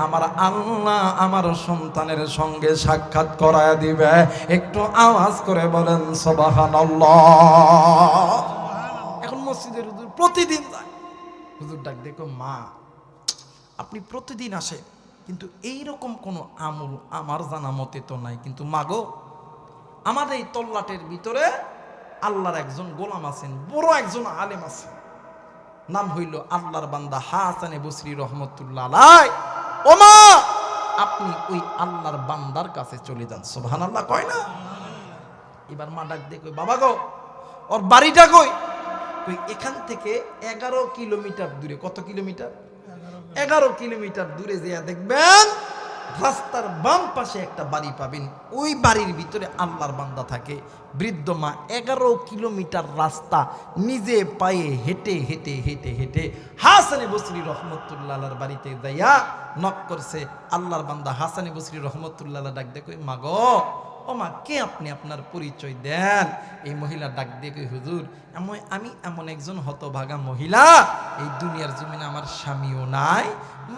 আমার আল্লাহ আমার সন্তানের সঙ্গে সাক্ষাৎ করায় দিবে একটু আওয়াজ করে বলেন সুবহানাল্লাহ এখন মসজিদের হুজুর প্রতিদিন যায় হুজুর ডাক দেখো মা আপনি প্রতিদিন আসেন কিন্তু এইরকম কোনো আমল আমার জানা মতে তো নাই কিন্তু মাগো আমাদের এই তল্লাটের ভিতরে আল্লাহর একজন গোলাম আছেন বড় একজন আলেম আছেন নাম হইল আল্লাহর বান্দা হাসানে বসরি রহমতুল্লাহ আলাইহি ও মা আপনি ওই আল্লাহর বান্দার কাছে চলে যান সুবহানাল্লাহ কয় না এবার মা ডাক দিয়ে কই বাবা গো ওর বাড়িটা কই কই এখান থেকে 11 কিলোমিটার দূরে কত কিলোমিটার 11 কিলোমিটার দূরে যেয়া দেখবেন রাস্তার বাম পাশে একটা বাড়ি পাবেন ওই বাড়ির ভিতরে আল্লাহর বান্দা থাকে বৃদ্ধ মা 11 কিলোমিটার রাস্তা নিজে পায়ে হেঁটে হেঁটে হেঁটে হেঁটে হাসানে বসরি রহমতুল্লাহ আলাইহির বাড়িতে যাইয়া নক করছে আল্লাহর বান্দা হাসানে বসরি রহমতুল্লাহ আলাইহি ডাক দিয়ে কই মা গো ও মা কে আপনি আপনার পরিচয় দেন এই মহিলা ডাক দিয়ে কই হুজুর আমি এমন একজন হতভাগা মহিলা এই দুনিয়ার জমিনে আমার স্বামীও নাই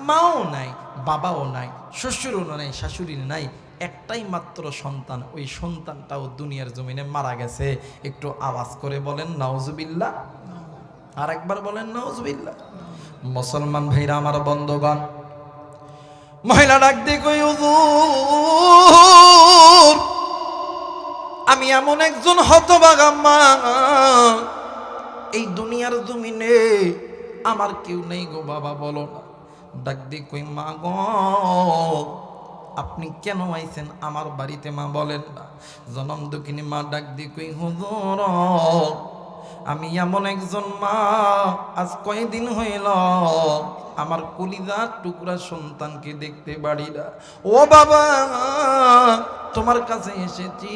মাও নাই বাবাও নাই শ্বশুরও নাই শাশুড়ি নাই একটাই মাত্র সন্তান ওই সন্তানটাও দুনিয়ার জমিনে মারা গেছে একটু আওয়াজ করে বলেন নাউজুবিল্লাহ আর একবার বলেন নাউজুবিল্লাহ মুসলমান ভাইরা আমার বন্ধুগণ মহিলা ডাক দিয়ে কই হুজুর আমি এমন একজন হতভাগা মা এই দুনিয়ার জমিনে আমার কেউ নেই গো বাবা বলো না ডাক দিয়ে কই মা গো আপনি কেন আইছেন আমার বাড়িতে মা বলেন না জনম দুঃখিনী মা ডাক দিয়ে কই হুজুর আমি এমন একজন মা আজ কয়দিন হইল আমার কলিজার টুকরা সন্তানকে দেখতে পারি না ও বাবা তোমার কাছে এসেছি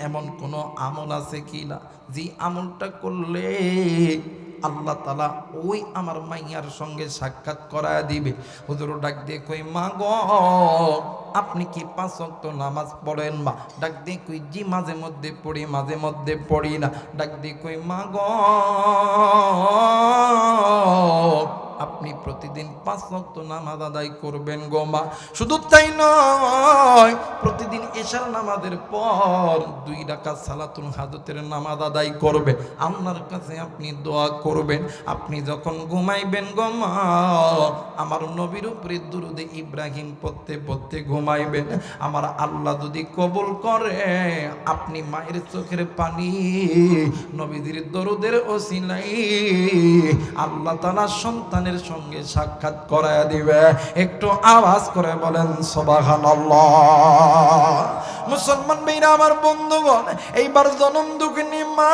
এমন কোনো আমল আছে কিনা যে আমলটা করলে আল্লাহ তাআলা ওই আমার মাইয়ার সঙ্গে সাক্ষাৎ করায় দিবে হুজুর ডাক দিয়ে কই মা গো আপনি কি 5 ওয়াক্ত নামাজ পড়েন মা ডাক দিয়ে কই জি মাঝে মধ্যে পড়ি না ডাক দিয়ে কই মা গো আপনি প্রতিদিন 5 ওয়াক্ত নামাজ আদায় করবেন গো মা শুধু তাই নয় প্রতিদিন এশার নামাজের পর 2 রাকাত সালাতুল হাজতের নামাজ আদায় করবেন আল্লাহর কাছে আপনি দোয়া করবেন আপনি যখন ঘুমাইবেন গো মা আমার নবীর উপরে দুরুদে ইব্রাহিম পড়তে পড়তে ঘুমাইবেন আমার আল্লাহ যদি কবুল করে আপনি মায়ের চোখের পানি নবীদের দরুদের ওসিলাই আল্লাহ তাআলা সন্তানের সঙ্গে সাক্ষাৎ করায় দিবে একটু আওয়াজ করে বলেন সুবহানাল্লাহ মুসলমান ভাইরা আমার বন্ধুগণ এইবার জনম দুঃখিনী মা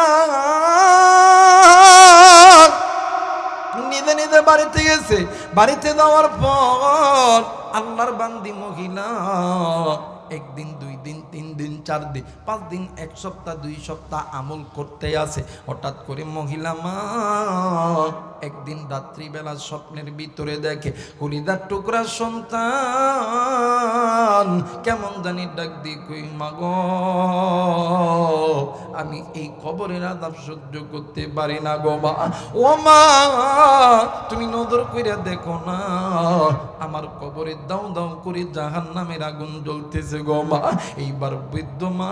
নিজে নিজে বাড়িতে গেছে বাড়িতে যাওয়ার পর আল্লাহর বান্দি মহিলা 1 দিন 2 দিন 3 দিন 4 দিন 5 দিন 1 সপ্তাহ 2 সপ্তাহ আমল করতে আছে। হঠাৎ করে মহিলা মা একদিন রাত্রিবেলা স্বপ্নের ভিতরে দেখে কলিজার টুকরা সন্তান কেমন জানি ডাক দিয়ে কই মা গো, আমি এই কবরের আযাব সহ্য করতে পারি না গো মা। ও মা, তুমি নজর কইরা দেখো না, আমার কবরে দাও দাও করে জাহান্নামের আগুন জ্বলতেছে গো মা। এইবার বৃদ্ধ মা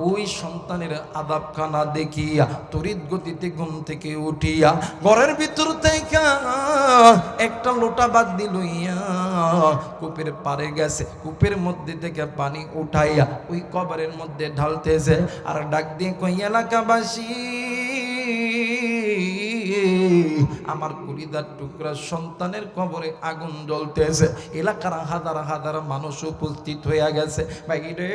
ওই সন্তানের আযাবখানা দেখিয়া তড়িৎ গতিতে ঘুম থেকে উঠিয়া ঘরের ভিতর থেকে একটা লোটা বাদ দিলইয়া কূপের পাড়ে গেছে, কূপের মধ্যে থেকে পানি উঠাইয়া ওই কবরের মধ্যে ঢালতেছে আর ডাক দিয়ে কই এলাকাবাসী, আমার কলিজার টুকরা সন্তানের কবরে আগুন জ্বলতেছে। এলাকার হাজার হাজার মানুষ উপস্থিত হয়ে গেছে। বাইরে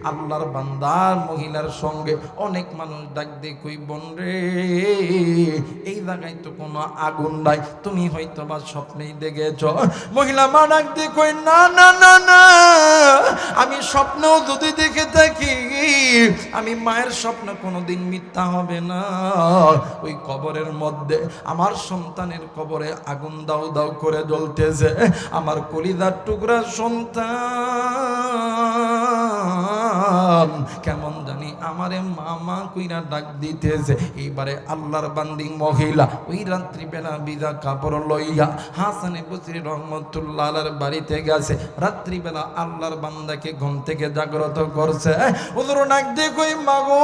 আল্লাহর বান্দার মহিলার সঙ্গে অনেক মানুষ ডাক দিয়ে কই বোন রে, এই জায়গায় তো কোনো আগুন নাই, তুমি হয়তো বা স্বপ্নেই দেখেছ। মহিলা মা ডাক দিয়ে কই না না না না, আমি স্বপ্নও যদি দেখে থাকি, আমি মায়ের স্বপ্ন কোনোদিন মিথ্যা হবে না। ওই কবরের মধ্যে আমার সন্তানের কবরে আগুন দাও দাও করে জ্বলতেছে। আমার কলিজার টুকরা সন্তান কেমন জানি আমারে মামা কইরা ডাক দিতেছে। এইবারে আল্লাহর বান্দি মহিলা ওই রাত্রিবেলা বিদা কাপড় লইয়া হাসানে বসরি রহমতুল্লাহ আলাইহির বাড়িতে গেছে। রাত্রিবেলা আল্লাহর বান্দাকে ঘুম থেকে জাগ্রত করছে। হুজুর ডাক দিয়ে কই মাগো,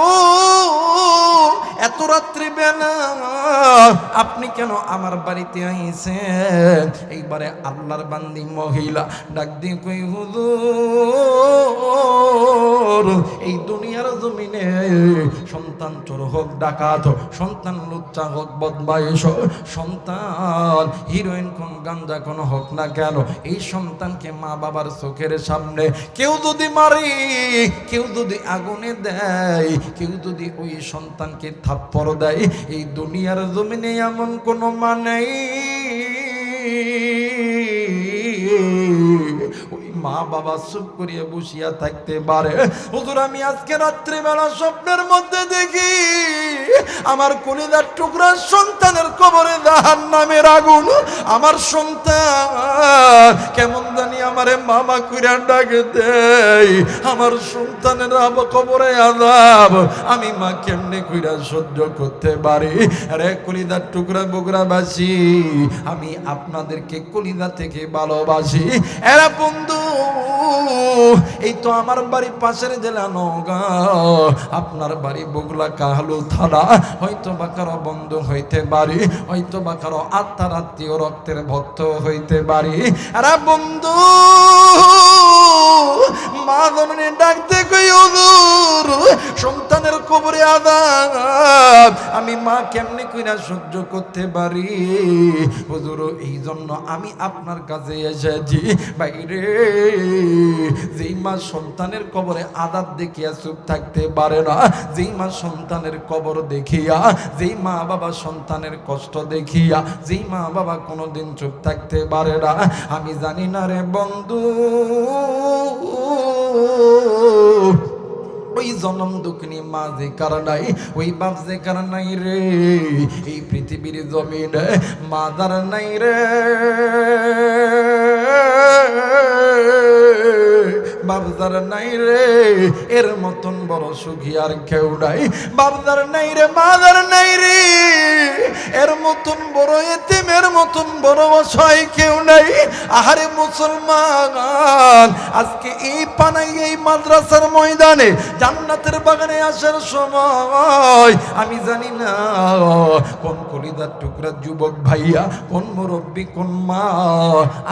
এত রাত্রিবেলা আপনি কেন আমার বাড়িতে আইছেন? এইবারে আল্লাহর বান্দি মহিলা ডাক দিয়ে কই হুজুর, এই দুনিয়ার জমিনে সন্তান চোর হোক ডাকাত হোক, সন্তান লুচ্চা হোক বদমাইশ হোক, সন্তান হিরোইন কোন গাঞ্জা কোন হোক না কেন, এই সন্তানকে মা বাবার চোখের সামনে কেউ যদি মারে, কেউ যদি আগুনে দেয়, কেউ যদি ওই সন্তানকে থাপ্পড় দেয়, এই দুনিয়ার জমিনে এমন কোনো মানে ওই মা বাবা চুপ করিয়া বসিয়া থাকতে পারে? হুজুর আমি আজকে রাত্রিবেলা স্বপ্নের মধ্যে দেখি আমার কলিজার টুকরা সন্তানের কবরে জাহান্নামের আগুন। আমার সন্তান কেমন জানি আমারে মামা কইরা ডাকে দেয়, আমার সন্তানের কবরে আযাব আমি মা কেমনে কইরা সহ্য করতে পারি? আরে কলিজার টুকরা বগুড়াবাসী, আমি আপনাদেরকে কলিজা থেকে ভালোবাসি। এরা বন্ধু, এই তো আমার বাড়ি পাশের জেলা নওগাঁ, আপনার বাড়ি বগুড়া কাহালু থানা, হয়তো বা কারো বন্ধু হইতে পারি, হয়তো বা কারো আত্মার আত্মীয় রক্তের ভক্ত হইতে পারি। আরে বন্ধু, মা জননী ডাকতে কই হুজুর সন্তানের কবরে আযাব আমি মা কেমনে কইরা সহ্য করতে পারি? হুজুর এই জন্য আমি আপনার কাছে এসেছি। বাইরে যেই মা সন্তানের কবরে আযাব দেখিয়া চুপ থাকতে পারে না, যেই মা সন্তানের কবর দেখিয়া, যেই মা বাবা সন্তানের কষ্ট দেখিয়া, যেই মা বাবা কোনোদিন চুপ থাকতে পারে না, আমি জানি না রে বন্ধু, ওই জনম দুঃখিনী মা যে কার নাই, ওই বাপ যে কার নাই রে, এই পৃথিবীর জমিনে মা যার নাই রে, বাপদার নাই রে, এর মতন বড় সুখী আর কেউ নাই। বাপদার নাই রে, মাদার নাই রে, এর মতন বড় এতিম, এর মতন বড় অসহায় কেউ নাই। আহারে মুসলমান, আজকে এই পানাই এই মাদ্রাসার ময়দানে জান্নাতের বাগানে আসার সময় আমি জানি না কোন কলিজার টুকরা যুবক ভাইয়া, কোন মুরব্বী, কোন মা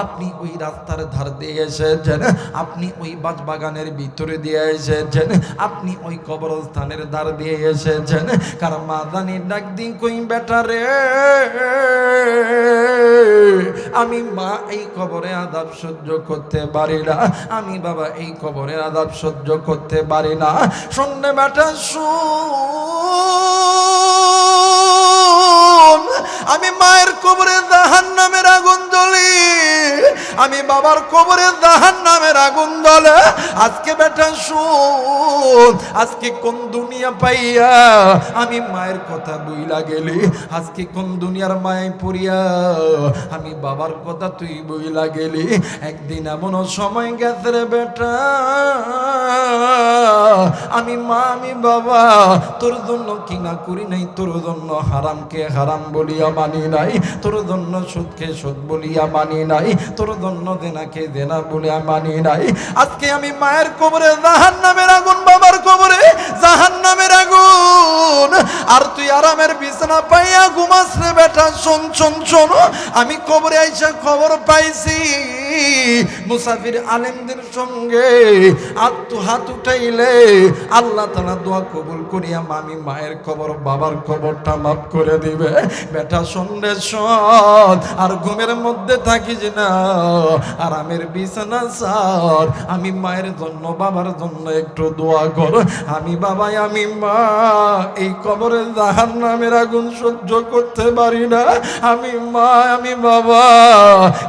আপনি ওই রাস্তার ধার দিয়ে এসেছেন, আপনি ওই বাগানের ভিতরে দিয়ে এসেছেন, আপনি ওই কবরস্থানের ধার দিয়ে এসেছেন। কারণ মা জানি ডাক দিন কই বেটা রে, আমি মা এই কবরে আযাব সহ্য করতে পারি না, আমি বাবা এই কবরের আযাব সহ্য করতে পারি না। শুনলে বেটা শুন, আমি মায়ের কবরে জাহান্নামের আগুন জ্বলি, আমি বাবার কবরে জাহান্নামের আগুন জ্বলে। আজকে বেটা শুন, আজকে কোন দুনিয়া পাইয়া আমি মায়ের কথা বইলা গেলি, আজকে কোন দুনিয়ার মায় পড়িয়া আমি বাবার কথা তুই বইলা গেলি। একদিন এমন সময় গেছে রে বেটা, আমি মা আমি বাবা তোর জন্য কি না করি নাই, তোর জন্য হারামকে হারাম বলিয়া মানি নাই, তোর জন্য সুদকে সুদ বলিয়া মানি নাই, তোর জন্য জেনাকে জেনা বলিয়া মানি নাই। আজকে আমি মায়ের কবরে জাহান্নামের আগুন, বাবার কবরে জাহান্নামের আগুন, আর তুই আরামের বিছানা পাইয়া ঘুমাস রে বেটা। শোন শোন শোন, আমি কবরে আইসা খবর পাইছি মুসাফির আলেমদের সঙ্গে হাত উঠাইলে আল্লাহ তাআলা দোয়া কবুল করিয়া আমি মায়ের কবর বাবার কবরটা মাফ করে দিবে। বেটা শুনলে শোন, আর ঘুমের মধ্যে থাকিস না, আরামের বিছানা সার, আমি মায়ের জন্য বাবার জন্য একটু দোয়া কর। আমি বাবা আমি মা এই কবরে জাহান্নামের আগুন সহ্য করতে পারি না, আমি মা আমি বাবা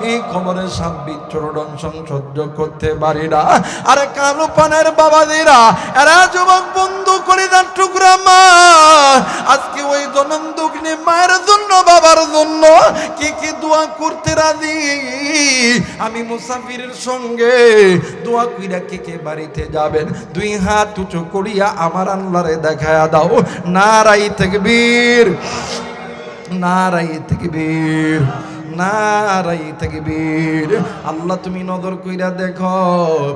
এই কবরে সাপ বিচ্ছুর দংশন সহ্য করতে পারি না। আরে কালো পানের বাবাদিরা, এরা যুবক বন্ধু কলিজার টুকরা মা, আজকে ওই জনন্দুগ্নি মায়ের জন্য বাবার জন্য কি কি দোয়া করতে রাজি। আমি মুসাফিরের সঙ্গে দোয়া কইরা কে কে বাড়িতে যাবেন, দুই হাত উঁচু করিয়া আমার আল্লাহরে দেখায়া দাও। নারাই তাকবীর, নারাই তাকবীর, নারাই তাকবীর। আল্লাহ তুমি নজর কইরা দেখো,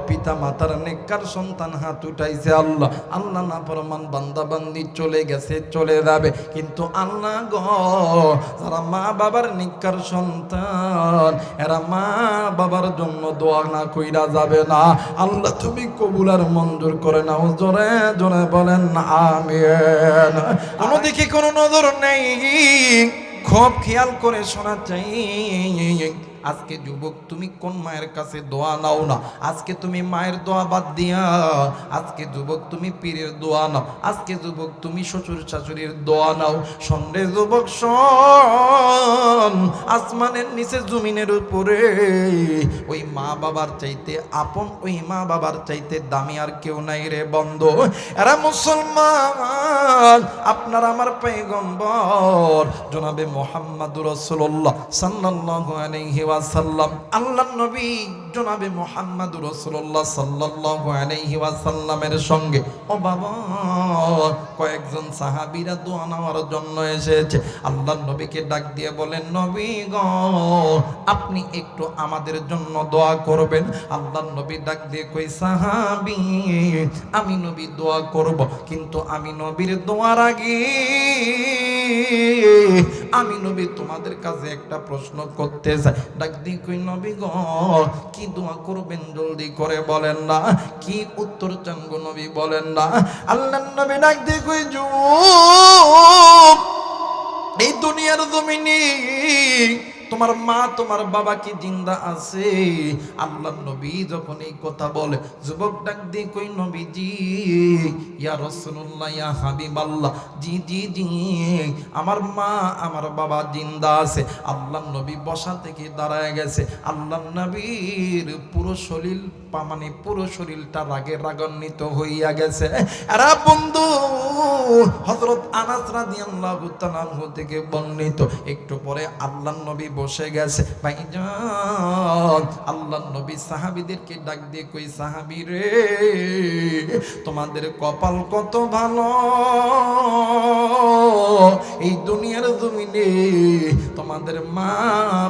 পিতা মাতার নেককার সন্তান হাত উঠাইছে, আল্লাহ আল্লাহ না ফরমান বান্দা বান্দি চলে গেছে চলে যাবে, কিন্তু আল্লাহ গো যারা মা বাবার নেককার সন্তান, এরা মা বাবার জন্য দোয়া না কইরা যাবে না। আল্লাহ তুমি কবুল আর মঞ্জুর করে নাও। জোরে জোরে বলেন আমিন। কোনো দিকে কোনো নজর নেই, খুব খেয়াল করে শোনা চাই। আজকে যুবক তুমি কোন মায়ের কাছে দোয়া নাও না, আজকে তুমি মায়ের দোয়া বাদ দিয়া আজকে যুবক তুমি পীরের দোয়া নাও, আজকে যুবক তুমি শ্বশুর শাশুড়ির দোয়া নাও। সন্ধ্যে যুবক শোন, আসমানের নিচে জমিনের উপরে ওই মা বাবার চাইতে আপন, ওই মা বাবার চাইতে দামি আর কেউ নাই রে বন্ধু। এরা মুসলমান, আপনার আমার পয়গম্বর জনাবে মুহাম্মদুর রাসূলুল্লাহ সাল্লাল্লাহু আলাইহি ওয়াসাল্লাম, আল্লাহর নবী জনাবে মুহাম্মদুর রাসূলুল্লাহ সাল্লাল্লাহু আলাইহি ওয়াসাল্লামের সঙ্গে ও বাবা কয়েকজন সাহাবীরা দোয়া নেওয়ার জন্য এসেছে। আল্লাহর নবীকে ডাক দিয়ে বলেন, নবী গো আপনি একটু আমাদের জন্য দোয়া করবেন। আল্লাহর নবী ডাক দিয়ে কই, সাহাবী আমি নবী দোয়া করব, কিন্তু আমি নবীর দোয়ার আগে আমি নবী তোমাদের কাছে একটা প্রশ্ন করতে চাই। ডাক দিয়ে কই, নবী গো কি দোয়া করবেন জলদি করে বলেন না, কি উত্তর চান গো নবী বলেন না। আল্লাহর নবী ডাক দিয়ে কই, যুবক এই দুনিয়ার জমিনে তোমার মা তোমার বাবা কি জিন্দা আছে? আল্লাহর নবী যখন এই কথা বলে, যুবক ডাক দিয়ে কই, নবীজি ইয়া রাসূলুল্লাহ ইয়া হাবিবাল্লাহ, জি জি জি আমার মা আমার বাবা জিন্দা আছে। আল্লাহর নবী বসা থেকে দাঁড়ায় গেছে। আল্লাহর নবীর পুরো শরীর মানে পুরো শরীরটা রাগে রাগান্বিত হইয়া গেছে। আরে বন্ধু হযরত আনাস রাদিয়াল্লাহু তাআলা থেকে বর্ণিত, একটু পরে আল্লাহর নবী বসে গেছে। ভাইজান আল্লাহর নবী সাহাবীদেরকে ডাক দিয়ে কই, সাহাবী রে তোমাদের কপাল কত ভালো, এই দুনিয়ার জমিনে তোমাদের মা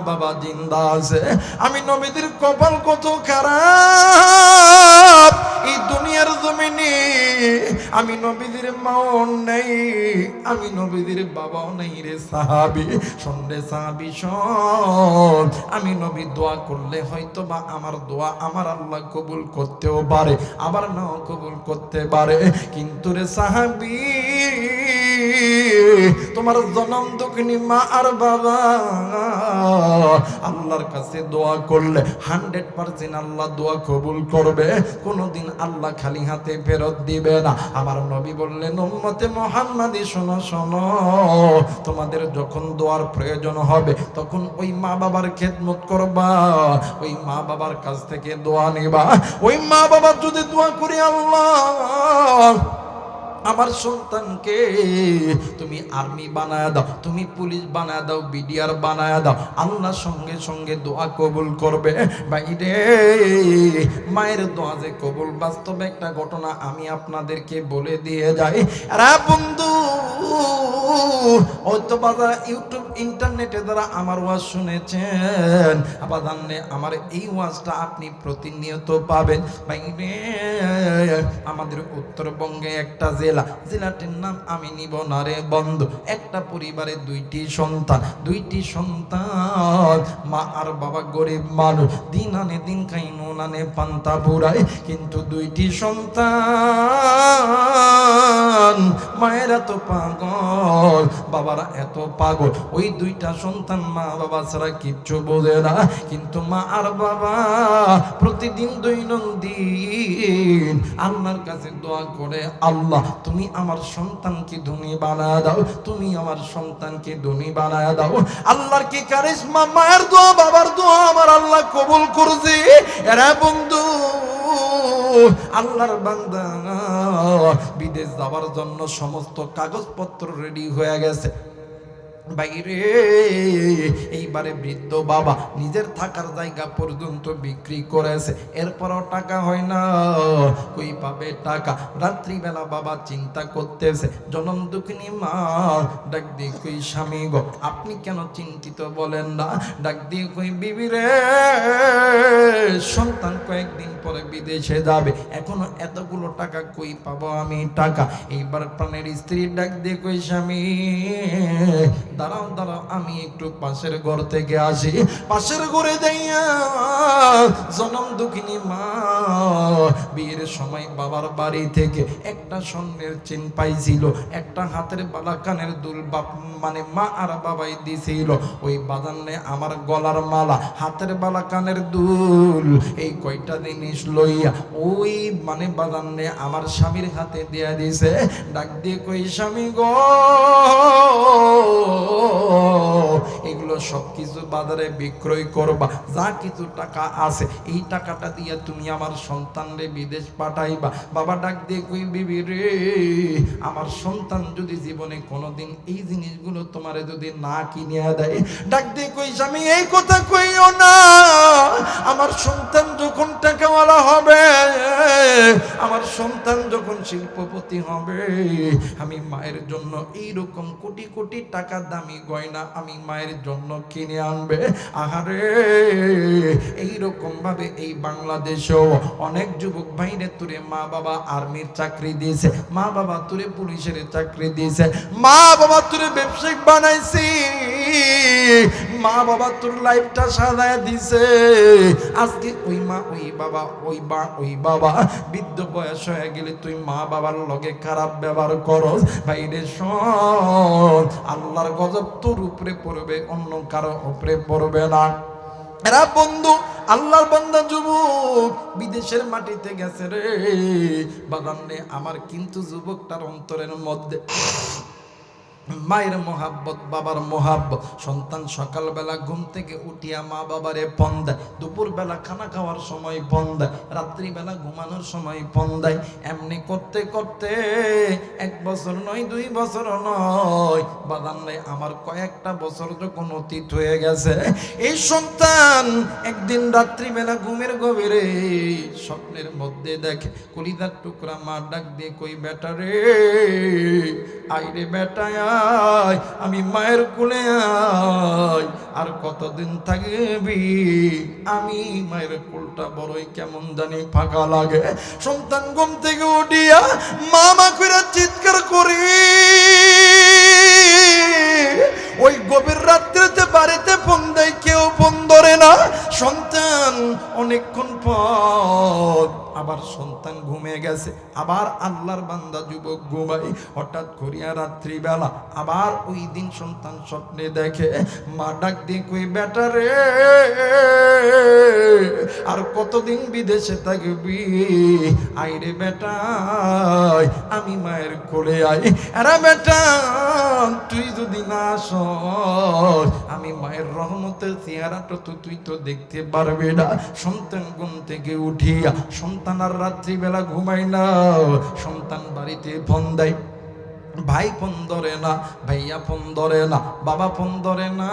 বাবা জিন্দা আছে। আমি নবীদের কপাল কত খারাপ, এই দুনিয়ার জমিনে আমি নবীদের মাও নেই, আমি নবীদের বাবাও নেই রে সাহাবী। শুনলে সাহাবী শোন, আমি নবী দোয়া করলে হয়তো বা আমার দোয়া আমার আল্লাহ কবুল করতেও পারে, আবার নাও কবুল করতে পারে, কিন্তু রে সাহাবী তোমার জনম দুঃখিনী মা আর বাবা আল্লাহর কাছে দোয়া করলে 100% আল্লাহ দোয়া কবুল করবে, কোনোদিন আল্লাহ খালি হাতে ফেরত দিবে না। আমার নবী বললেন, উম্মতে মুহাম্মাদি শোনো শোনো, তোমাদের যখন দোয়ার প্রয়োজন হবে তখন ওই মা বাবার খেদমত করবা, ওই মা বাবার কাছ থেকে দোয়া নিবা। ওই মা বাবা যদি দোয়া করি, আল্লাহ আমার সন্তানকে তুমি আর্মি বানায় দাও, তুমি পুলিশ বানায় দাও, বিডিআর বানায় দাও, আল্লাহ সঙ্গে সঙ্গে দোয়া কবুল করবে। বাইরে মায়ের দোয়া যে কবুল, বাস্তবে একটা ঘটনা আমি আপনাদেরকে বলে দিয়ে যাই। আরে বন্ধু, হয়তো বাজার ইউটিউব ইন্টারনেটে দ্বারা আমার ওয়াজ শুনেছেন, আবার জানলে আমার এই ওয়াজটা আপনি প্রতিনিয়ত পাবেন। বাইরে আমাদের উত্তরবঙ্গে একটা জেলাটির নাম আমি নিব না রে বন্ধু। একটা পরিবারে দুইটি সন্তান, মা আর বাবা গরিব মানুষ, দিন আনে দিন খাই, নুন আনে পান্তা পুরায়, কিন্তু দুইটি সন্তান, মায়েরা তো পাগল, বাবারা এত পাগল, ওই দুইটা সন্তান মা বাবা ছাড়া কিচ্ছু বোঝে না। কিন্তু মা আর বাবা প্রতিদিন দৈনন্দিন আল্লাহর কাছে দোয়া করে, আল্লাহ তুমি আমার সন্তানকে ধনী বানায় দাও, তুমি আমার সন্তানকে ধনী বানায় দাও। আল্লাহর কি কারিশমা, মায়ের দোয়া বাবার দোয়া আমার আল্লাহ কবুল করছে। এরা বন্ধু, আল্লাহর বান্দা বিদেশ যাওয়ার জন্য সমস্ত কাগজপত্র রেডি হয়ে গেছে। বাইরে এইবারে বৃদ্ধ বাবা নিজের থাকার জায়গা পর্যন্ত বিক্রি করেছে, এরপরও টাকা হয় না, কই পাবে টাকা? রাত্রিবেলা বাবা চিন্তা করতেছে, জনম দুঃখিনী মা ডাক দিয়ে কই, স্বামী গো আপনি কেন চিন্তিত বলেন না? ডাক দিয়ে কই, বিবি রে, সন্তান কয়েকদিন পরে বিদেশে যাবে, এখনো এতগুলো টাকা কই পাবো আমি টাকা? এইবার প্রাণের স্ত্রী ডাক দিয়ে কই, স্বামী দাঁড়াও দাঁড়াও, আমি একটু পাশের ঘর থেকে আসি। পাশের ঘরে যাইয়া জনম দুঃখিনী মা বিয়ের সময় বাবার বাড়ি থেকে একটা স্বর্ণের চেন পাইছিল, একটা হাতের বালা, কানের দুল, বাপ মানে মা আর বাবাই দিছিল। ওই বাজানে আমার গলার মালা, হাতের বালা, কানের দুল, এই কয়টা জিনিস লইয়া ওই মানে বাজানে আমার স্বামীর হাতে দিয়া দিছে। ডাক দিয়ে কই, স্বামী গো, এগুলো সবকিছু বাজারে বিক্রয় করবা, যা কিছু টাকা আছে এই টাকাটা দিয়ে তুমি আমার সন্তানরে বিদেশ পাঠাইবা। বাবা ডাক দিয়ে কই, বিবি রে, আমার সন্তান যদি জীবনে কোনোদিন এই জিনিসগুলো তোমারে যদি না কিনিয়া দেয়, ডাক দিয়ে কই, স্বামী এই কথা কইও না, আমার সন্তান যখন টাকাওয়ালা হবে, আমার সন্তান যখন শিল্পপতি হবে, আমি মায়ের জন্য এইরকম কোটি কোটি টাকা দামি গয়না আমি মায়ের জন্য কিনে আনবে। আহারে, এইরকম ভাবে এই বাংলাদেশেও অনেক যুবক ভাইরে তুরে মা বাবা আর্মির চাকরি দিয়েছে, মা বাবা তুরে পুলিশের চাকরি দিয়েছে, মা বাবা তুরে ব্যবসায়িক বানাইছি, মা বাবা তোর লাইফটা সাজায় দিছে। আজকে ওই মা ওই বাবা ওই বাবা বৃদ্ধ বয়স হয়ে গেলে তুই মা বাবার লগে খারাপ ব্যবহার করস, ভাইরে শোন, আল্লাহর গজব তোর উপরে পড়বে, অন্য কারো উপরে পড়বে না। এরা বন্ধু, আল্লাহর বান্দা যুবক বিদেশের মাটিতে গেছে রে বাগানে, আমার কিন্তু যুবকটার অন্তরের মধ্যে মায়ের মোহাব্বত, বাবার মোহাব্বত। সন্তান সকালবেলা ঘুম থেকে উঠিয়া মা বাবারে ফোন দেয়, দুপুরবেলা খানা খাওয়ার সময় ফোন দেয়, রাত্রিবেলা ঘুমানোর সময় ফোন দেয়। এমনি করতে করতে 1 বছর নয়, 2 বছর নয়, বাদান নেই, আমার কয়েকটা বছর যখন অতীত হয়ে গেছে, এই সন্তান একদিন রাত্রিবেলা ঘুমের গভীরে স্বপ্নের মধ্যে দেখে কলিজার টুকরা মা ডাক দিয়ে কই, বেটা রে, আইরে বেটা, আমি মায়ের কোলে আই, আর কতদিন থাকবি? আমি মায়ের কোলটা বড়ই কেমন জানি ফাঁকা লাগে। সন্তান ঘুম থেকে উঠিয়া মামা কইরা চিৎকার করি, ওই গভীর রাত্রিতে বাড়িতে ফোন দেয়, কেউ ফোন ধরে না। সন্তান অনেকক্ষণ পর আবার সন্তান ঘুমিয়ে গেছে, আবার আল্লাহর বান্দা যুবক ঘুমাই। হঠাৎ করিয়া রাত্রিবেলা আবার ওই দিন সন্তান স্বপ্নে দেখে, মা ডাক দিয়ে কই বেটা রে, আর কতদিন বিদেশে থাকবি, আইরে বেটা আমি মায়ের কোলে আই। আরে বেটা তুই যদি না আসস আমি মায়ের রহমতের চেহারাটা তো তুই তো দেখতে পারবি না। সন্তান ঘুম থেকে উঠিয়া, সন্তান আর রাত্রিবেলা ঘুমাই না, সন্তান বাড়িতে ফোন দেয়। ভাই ফোন ধরে না, ভাইয়া ফোন ধরে না, বাবা ফোন ধরে না,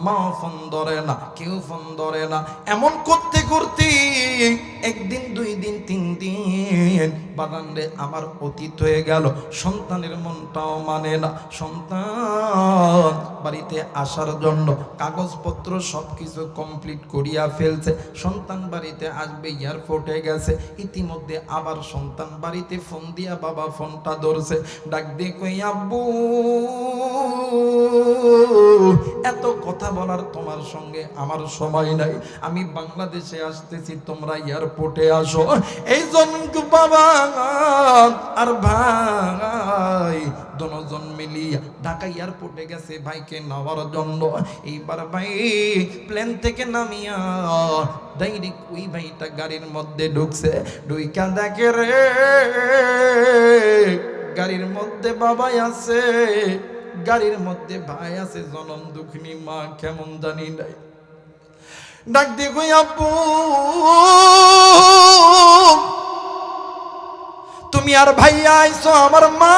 মা ফোন ধরে না, কেউ ফোন ধরে না। এমন করতে করতে একদিন, 2 দিন, 3 দিন বাগানে আমার অতীত হয়ে গেল। সন্তানের মনটাও মানে না। সন্তান বাড়িতে আসার জন্য কাগজপত্র সবকিছু কমপ্লিট করিয়া ফেলছে। সন্তান বাড়িতে আসবে, এয়ারপোর্টে গেছে। ইতিমধ্যে আবার সন্তান বাড়িতে ফোন দিয়া বাবা ফোনটা ধরছে, ডাক দিয়ে কই আব্বু এত কথা বলার তোমার সঙ্গে আমার সময় নাই, আমি বাংলাদেশে আসতেছি, তোমরা এয়ারপোর্টে আসো। এই জন্য বাবা আর ভাই দুজন মিলিয়া ঢাকা এয়ারপোর্টে গেছে ভাইকে নেওয়ার জন্য। এইবার ভাই প্লেন থেকে নামিয়া ডাইরেক্ট ওই ভাইটা গাড়ির মধ্যে ঢুকছে। ঢুইকা দেখে রে গাড়ির মধ্যে বাবাই আছে, গাড়ির মধ্যে ভাই আছে, জনম দুঃখিনী মা কেমন জানি নাই। ডাক দিয়ে কই আব্বু তুমি আর ভাইয়া আইছো, আমার মা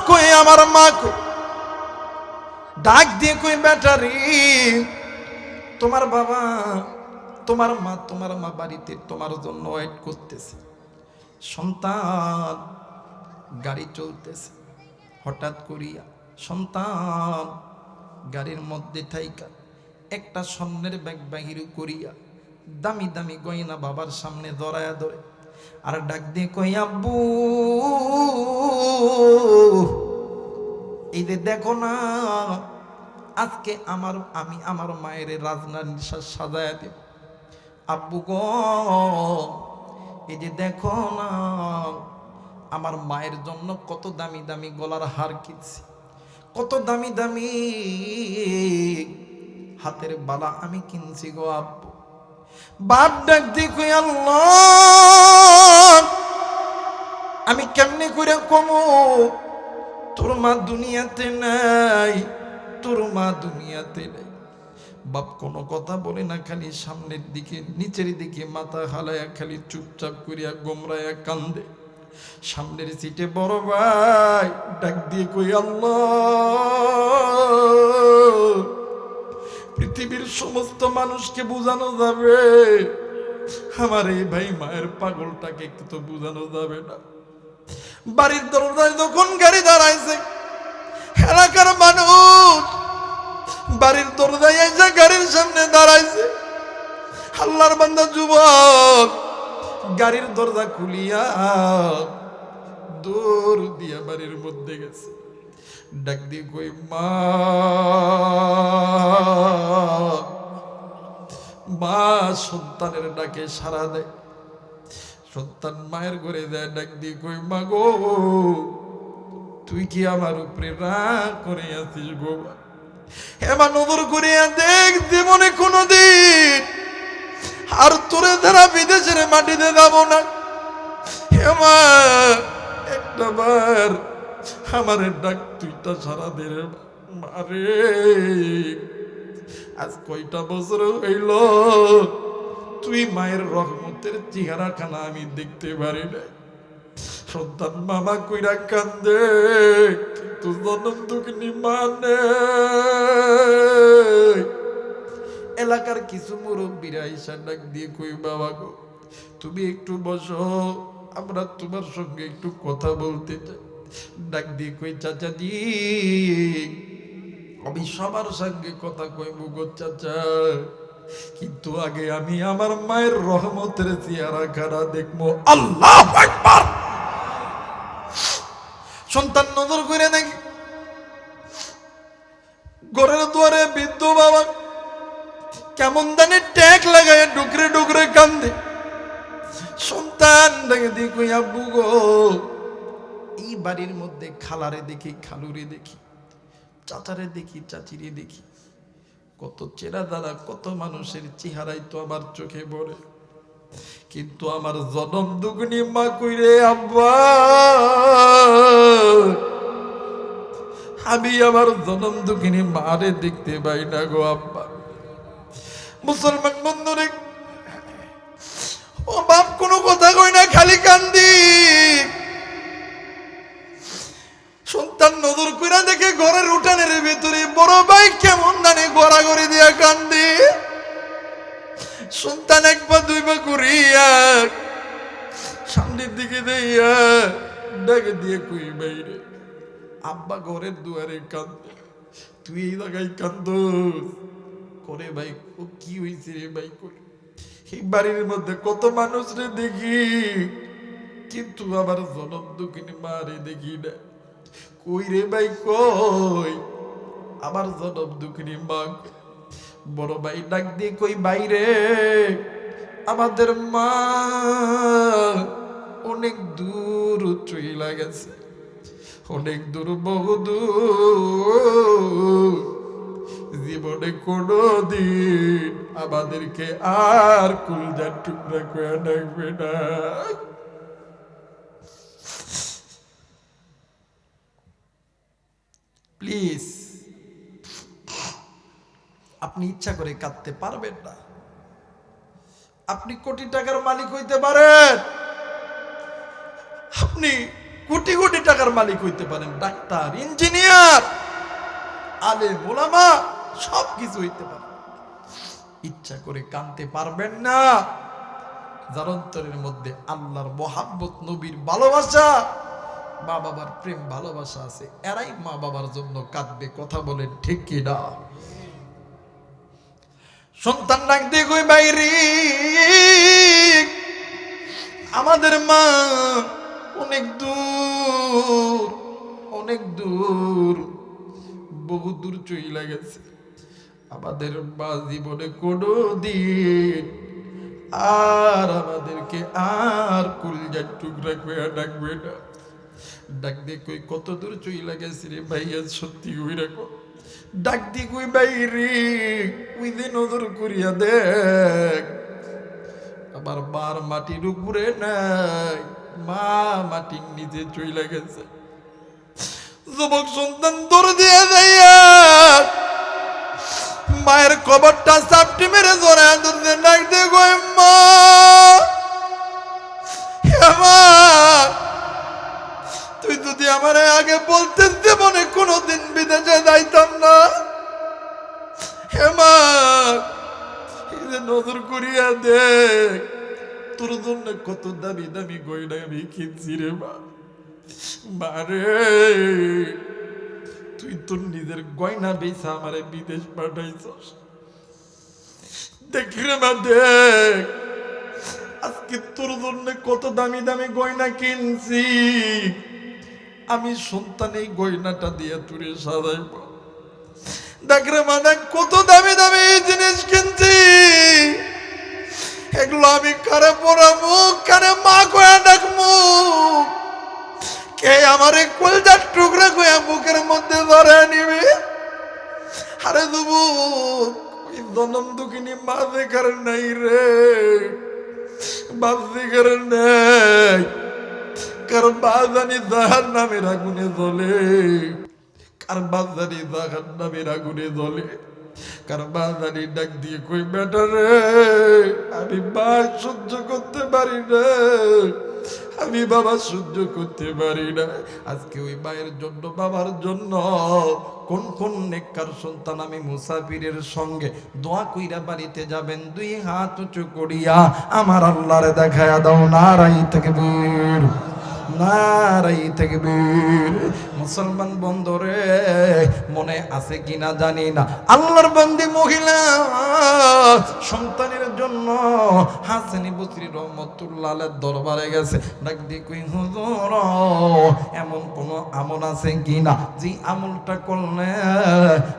কই, আমার মা কই। ডাক দিয়ে কই ব্যাটারি তোমার বাবা, তোমার মা বাড়িতে তোমার জন্য ওয়েট করতেছে। সন্তান গাড়ি চলতেছে, হঠাৎ করিয়া সন্তান গাড়ির মধ্যে থাইকা একটা স্বর্ণের ব্যাগ বাহির করিয়া দামি দামি গয়না বাবার সামনে ধরায়া ধরে আর ডাক দিয়ে কই আব্বু এই যে দেখো না, আজকে আমি আমার মায়ের রাজনারী সাজায়া দেব। আব্বু গো এই যে দেখো না, আমার মায়ের জন্য কত দামি দামি গলার হার কিনছি, কত দামি দামি হাতের বালা আমি কিনছি গো আব্বু। বাপ ডাক দিয়ে কই আল্লাহ আমি কেমনে করে কমো, তোর মা দুনিয়াতে নাই, তোর মা দুনিয়াতে নাই। বাপ কোনো কথা বলে না, খালি সামনের দিকে নিচের দিকে মাথা হালায়া খালি চুপচাপ করিয়া গোমরায়া কান্দে। সামনের সিটে বড় ভাই ডাক দিয়ে কই আল্লাহ পৃথিবীর সমস্ত মানুষকে বোঝানো যাবে, আমার এই ভাই মায়ের পাগলটাকে একটু তো বোঝানো যাবে না। বাড়ির দরজায় যখন গাড়ি দাঁড়াইছে, এলাকার মানুষ বাড়ির দরজায় এসে গাড়ির সামনে দাঁড়াইছে। আল্লাহর বান্দা যুবক গাড়ির দরজা খুলিয়া দৌড় দিয়া বাড়ির মধ্যে গেছে। ডাক দিয়ে কই মা, মা সন্তানের ডাকে সাড়া দেয়। সন্তান মায়ের ঘরে যায়, ডাক দিয়ে কই মা গো তুই কি আমার উপরে রাগ করে আছিস গো? এবার নজর করিয়া দেখ, জীবনে কোনদিন আর তোরে ধারা বিদেশের মাটিতে যাব না। হেমা একটা বার আমার ডাক তুইটা সারা দে রে মারে। আজ কয়টা বছর হইল তুই মায়ের রহমতের চেহারাখানা আমি দেখতে পারি না। সন্তান মামা কইরা কান্দে, কিন্তু জনম দুঃখিনী মানে। এলাকার কিছু মুরব্বীরা ঈশা ডাক দিয়ে কই বাবা গো তুমি একটু বসো, আমরা তোমার সঙ্গে একটু কথা বলতে চাই। ডাক দিয়ে কই চাচা দি আমি সবার সঙ্গে কথা কইব গো চাচা, কিন্তু আগে আমি আমার মায়ের রহমতের চেহারা খানা দেখবো। আল্লাহু আকবার। সন্তান নজর করে দেখি ঘরের দুয়ারে বৃদ্ধ বাবা কেমন জানি ট্যাগ লাগায় ডুকরে ডুকরে কান্দে। সন্তান দেখে দেখি আব্বু গো, এই বাড়ির মধ্যে খালারে দেখি, খালুরে দেখি, চাচারে দেখি, চাচিরে দেখি, কত চেরা দ্বারা কত মানুষের চেহারাই তো আমার চোখে পড়ে, কিন্তু আমার জনম দুগুনি মা কইরে আব্বা, আমি আমার জনম দুগুনি মারে দেখতে পাই না গো আব্বা। মুসলমান বন্ধুরে, ও বাপ কোনো কথা কই না, খালি কান্দি। সন্তান নজর কইরা দেখে ঘরের উঠানের ভেতরে বড় ভাই কেমন জানি গড়াগড়ি দিয়া কান্দি। সন্তান একবার দুইবার করিয়া সামনের দিকে দিয়া ডাকে দিয়ে কই বাইরে, আব্বা ঘরের দুয়ারে কান্দে, তুই এই জায়গায় কান্দোস করে ভাই, কি হয়েছে রে ভাই? করে এই বাড়ির মধ্যে কত মানুষ রে দেখি, কিন্তু আমার জনম দুঃখিনী মা রে দেখি না। কই রে ভাই কই আমার জনম দুঃখিনী মা? বড় ভাই ডাক দিয়ে কই বাইরে, আমাদের মা অনেক দূর চইলা গেছে, অনেক দূর, বহুদূর, জীবনে কোনদিন আমাদেরকে আর কুলজার টুকরা করে ডাকবে না। প্লিজ, আপনি ইচ্ছা করে কাঁদতে পারবেন না। আপনি কোটি টাকার মালিক হইতে পারেন, আপনি কোটি কোটি টাকার মালিক হইতে পারেন, ডাক্তার, ইঞ্জিনিয়ার, আলেম, ওলামা, সব কিছু হইতে পারে, ইচ্ছা করে কাঁদতে পারবেন না। যার অন্তরের মধ্যে আল্লাহর মহাব্বত, নবীর ভালোবাসা, মা বাবার প্রেম ভালোবাসা আছে, এরাই মা বাবার জন্য কাঁদবে। কথা বলেন ঠিক কি না? সন্তান ডাক দিয়ে কই বাইরে, আমাদের মা অনেক দূর, অনেক দূর, বহু দূর চইলা গেছে, আমাদের মা জীবনে কোনদিন আর আমাদেরকে আর কুলজার টুকরা করে ডাকবে না। ডাক দিয়ে কই কত দূর চইলা গেছে রে ভাইয়া, সত্যি কই রাখো। ডাক দিয়ে কই বাইরে, ওই যে নজর করিয়া দেখ, আবার মার মাটির উপরে নাই, মা মাটির নিচে চইলা গেছে। যুবক সন্তান দৌড় দিয়ে যাইয়া মায়ের কবরটা চাপটি মেরে জোরে আদরে ডাক দিয়ে কই মা, তুই যদি আমার আগে বলতে জীবনে কোনোদিন বিদেশে যাইতাম না। হে মা, এই যে নজর করিয়া দেখ, তোর জন্য কত দামি দামি গয়না আমি কিনছি রে মা। মারে, তুই তোর নিজের গয়না বেচা আমারে বিদেশ পাঠাইছস। দেখ রে মা, দেখ আজকে তোর জন্য কত দামি দামি গয়না কিনছি, আমি সন্তান এই গয়নাটা দিয়ে তুই সাজাইব। দেখ রে মা, দেখ কত দামি দামি জিনিস কিনছি, এগুলো আমি কারে পরাবো, কারে মা কয়া ডাকবো, কে আমার কলজার টুকরা কয়া বুকের মধ্যে ধরে নিবে? আরে যুবক, ওই জনম দুঃখিনী মা দেখার নাই রে, বাপ দেখার নাই। কার বাজানি জাহান নামের আগুনে জ্বলে, কার বাজানি জাহান নামের আগুনে জ্বলে, কার বাজানি ডাক দিয়ে কই বেটা রে, আমি মা সহ্য করতে পারি না, আমি বাবা সহ্য করতে পারি না। আজকে ওই মায়ের জন্য, বাবার জন্য কোন কোন নেককার সন্তান আমি মুসাফিরের সঙ্গে দোয়া কইরা বাড়িতে যাবেন, দুই হাত উঁচু করিয়া আমার আল্লাহরে দেখায়া দাও। নারাই তাকবীর, নারাই তাকবীর। মুসলমান বন্ধুরে, মনে আছে কিনা জানি না, আল্লাহর বান্দি মহিলা সন্তানের জন্য হাসান বসরি রহমাতুল্লাহ আলাইহির দরবারে গেছে। ডাক দিয়ে কই হুজুর, এমন কোন আমল আছে কিনা, যে আমলটা করলে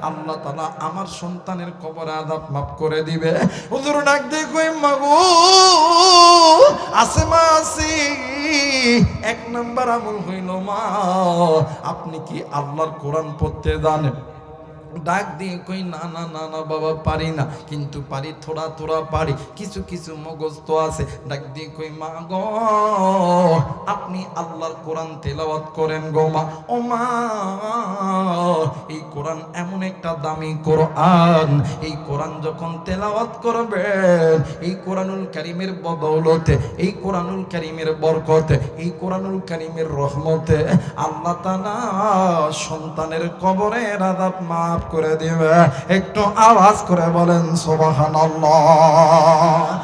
আল্লাহ তাআলা আমার সন্তানের কবর আযাব মাফ করে দিবে। হুজুর ডাক দিয়ে কই মাগো আছে মা আছে। এক নাম্বার আমল হইল মা আপনি কি আল্লাহর কোরআন পড়তে জানেন? ডাক দিয়ে কই না না না না বাবা পারি না, কিন্তু পারি থোড়া থোড়া পারি, কিছু কিছু মগজ তো আছে। ডাক দিয়ে কই মা গো আপনি আল্লাহর কোরআন তেলাওয়াত করেন গো মা। ও মা এই কোরআন এমন একটা দামি কোরআন, এই কোরআন যখন তেলাওয়াত করবেন এই কোরআনুল কারীমের বদৌলতে, এই কোরআনুল কারীমের বরকতে, এই কোরআনুল কারীমের রহমতে আল্লাহ তাআলা সন্তানের কবরের আযাব মাফ করে দিবে। একটু আওয়াজ করে বলেন সুবহানাল্লাহ।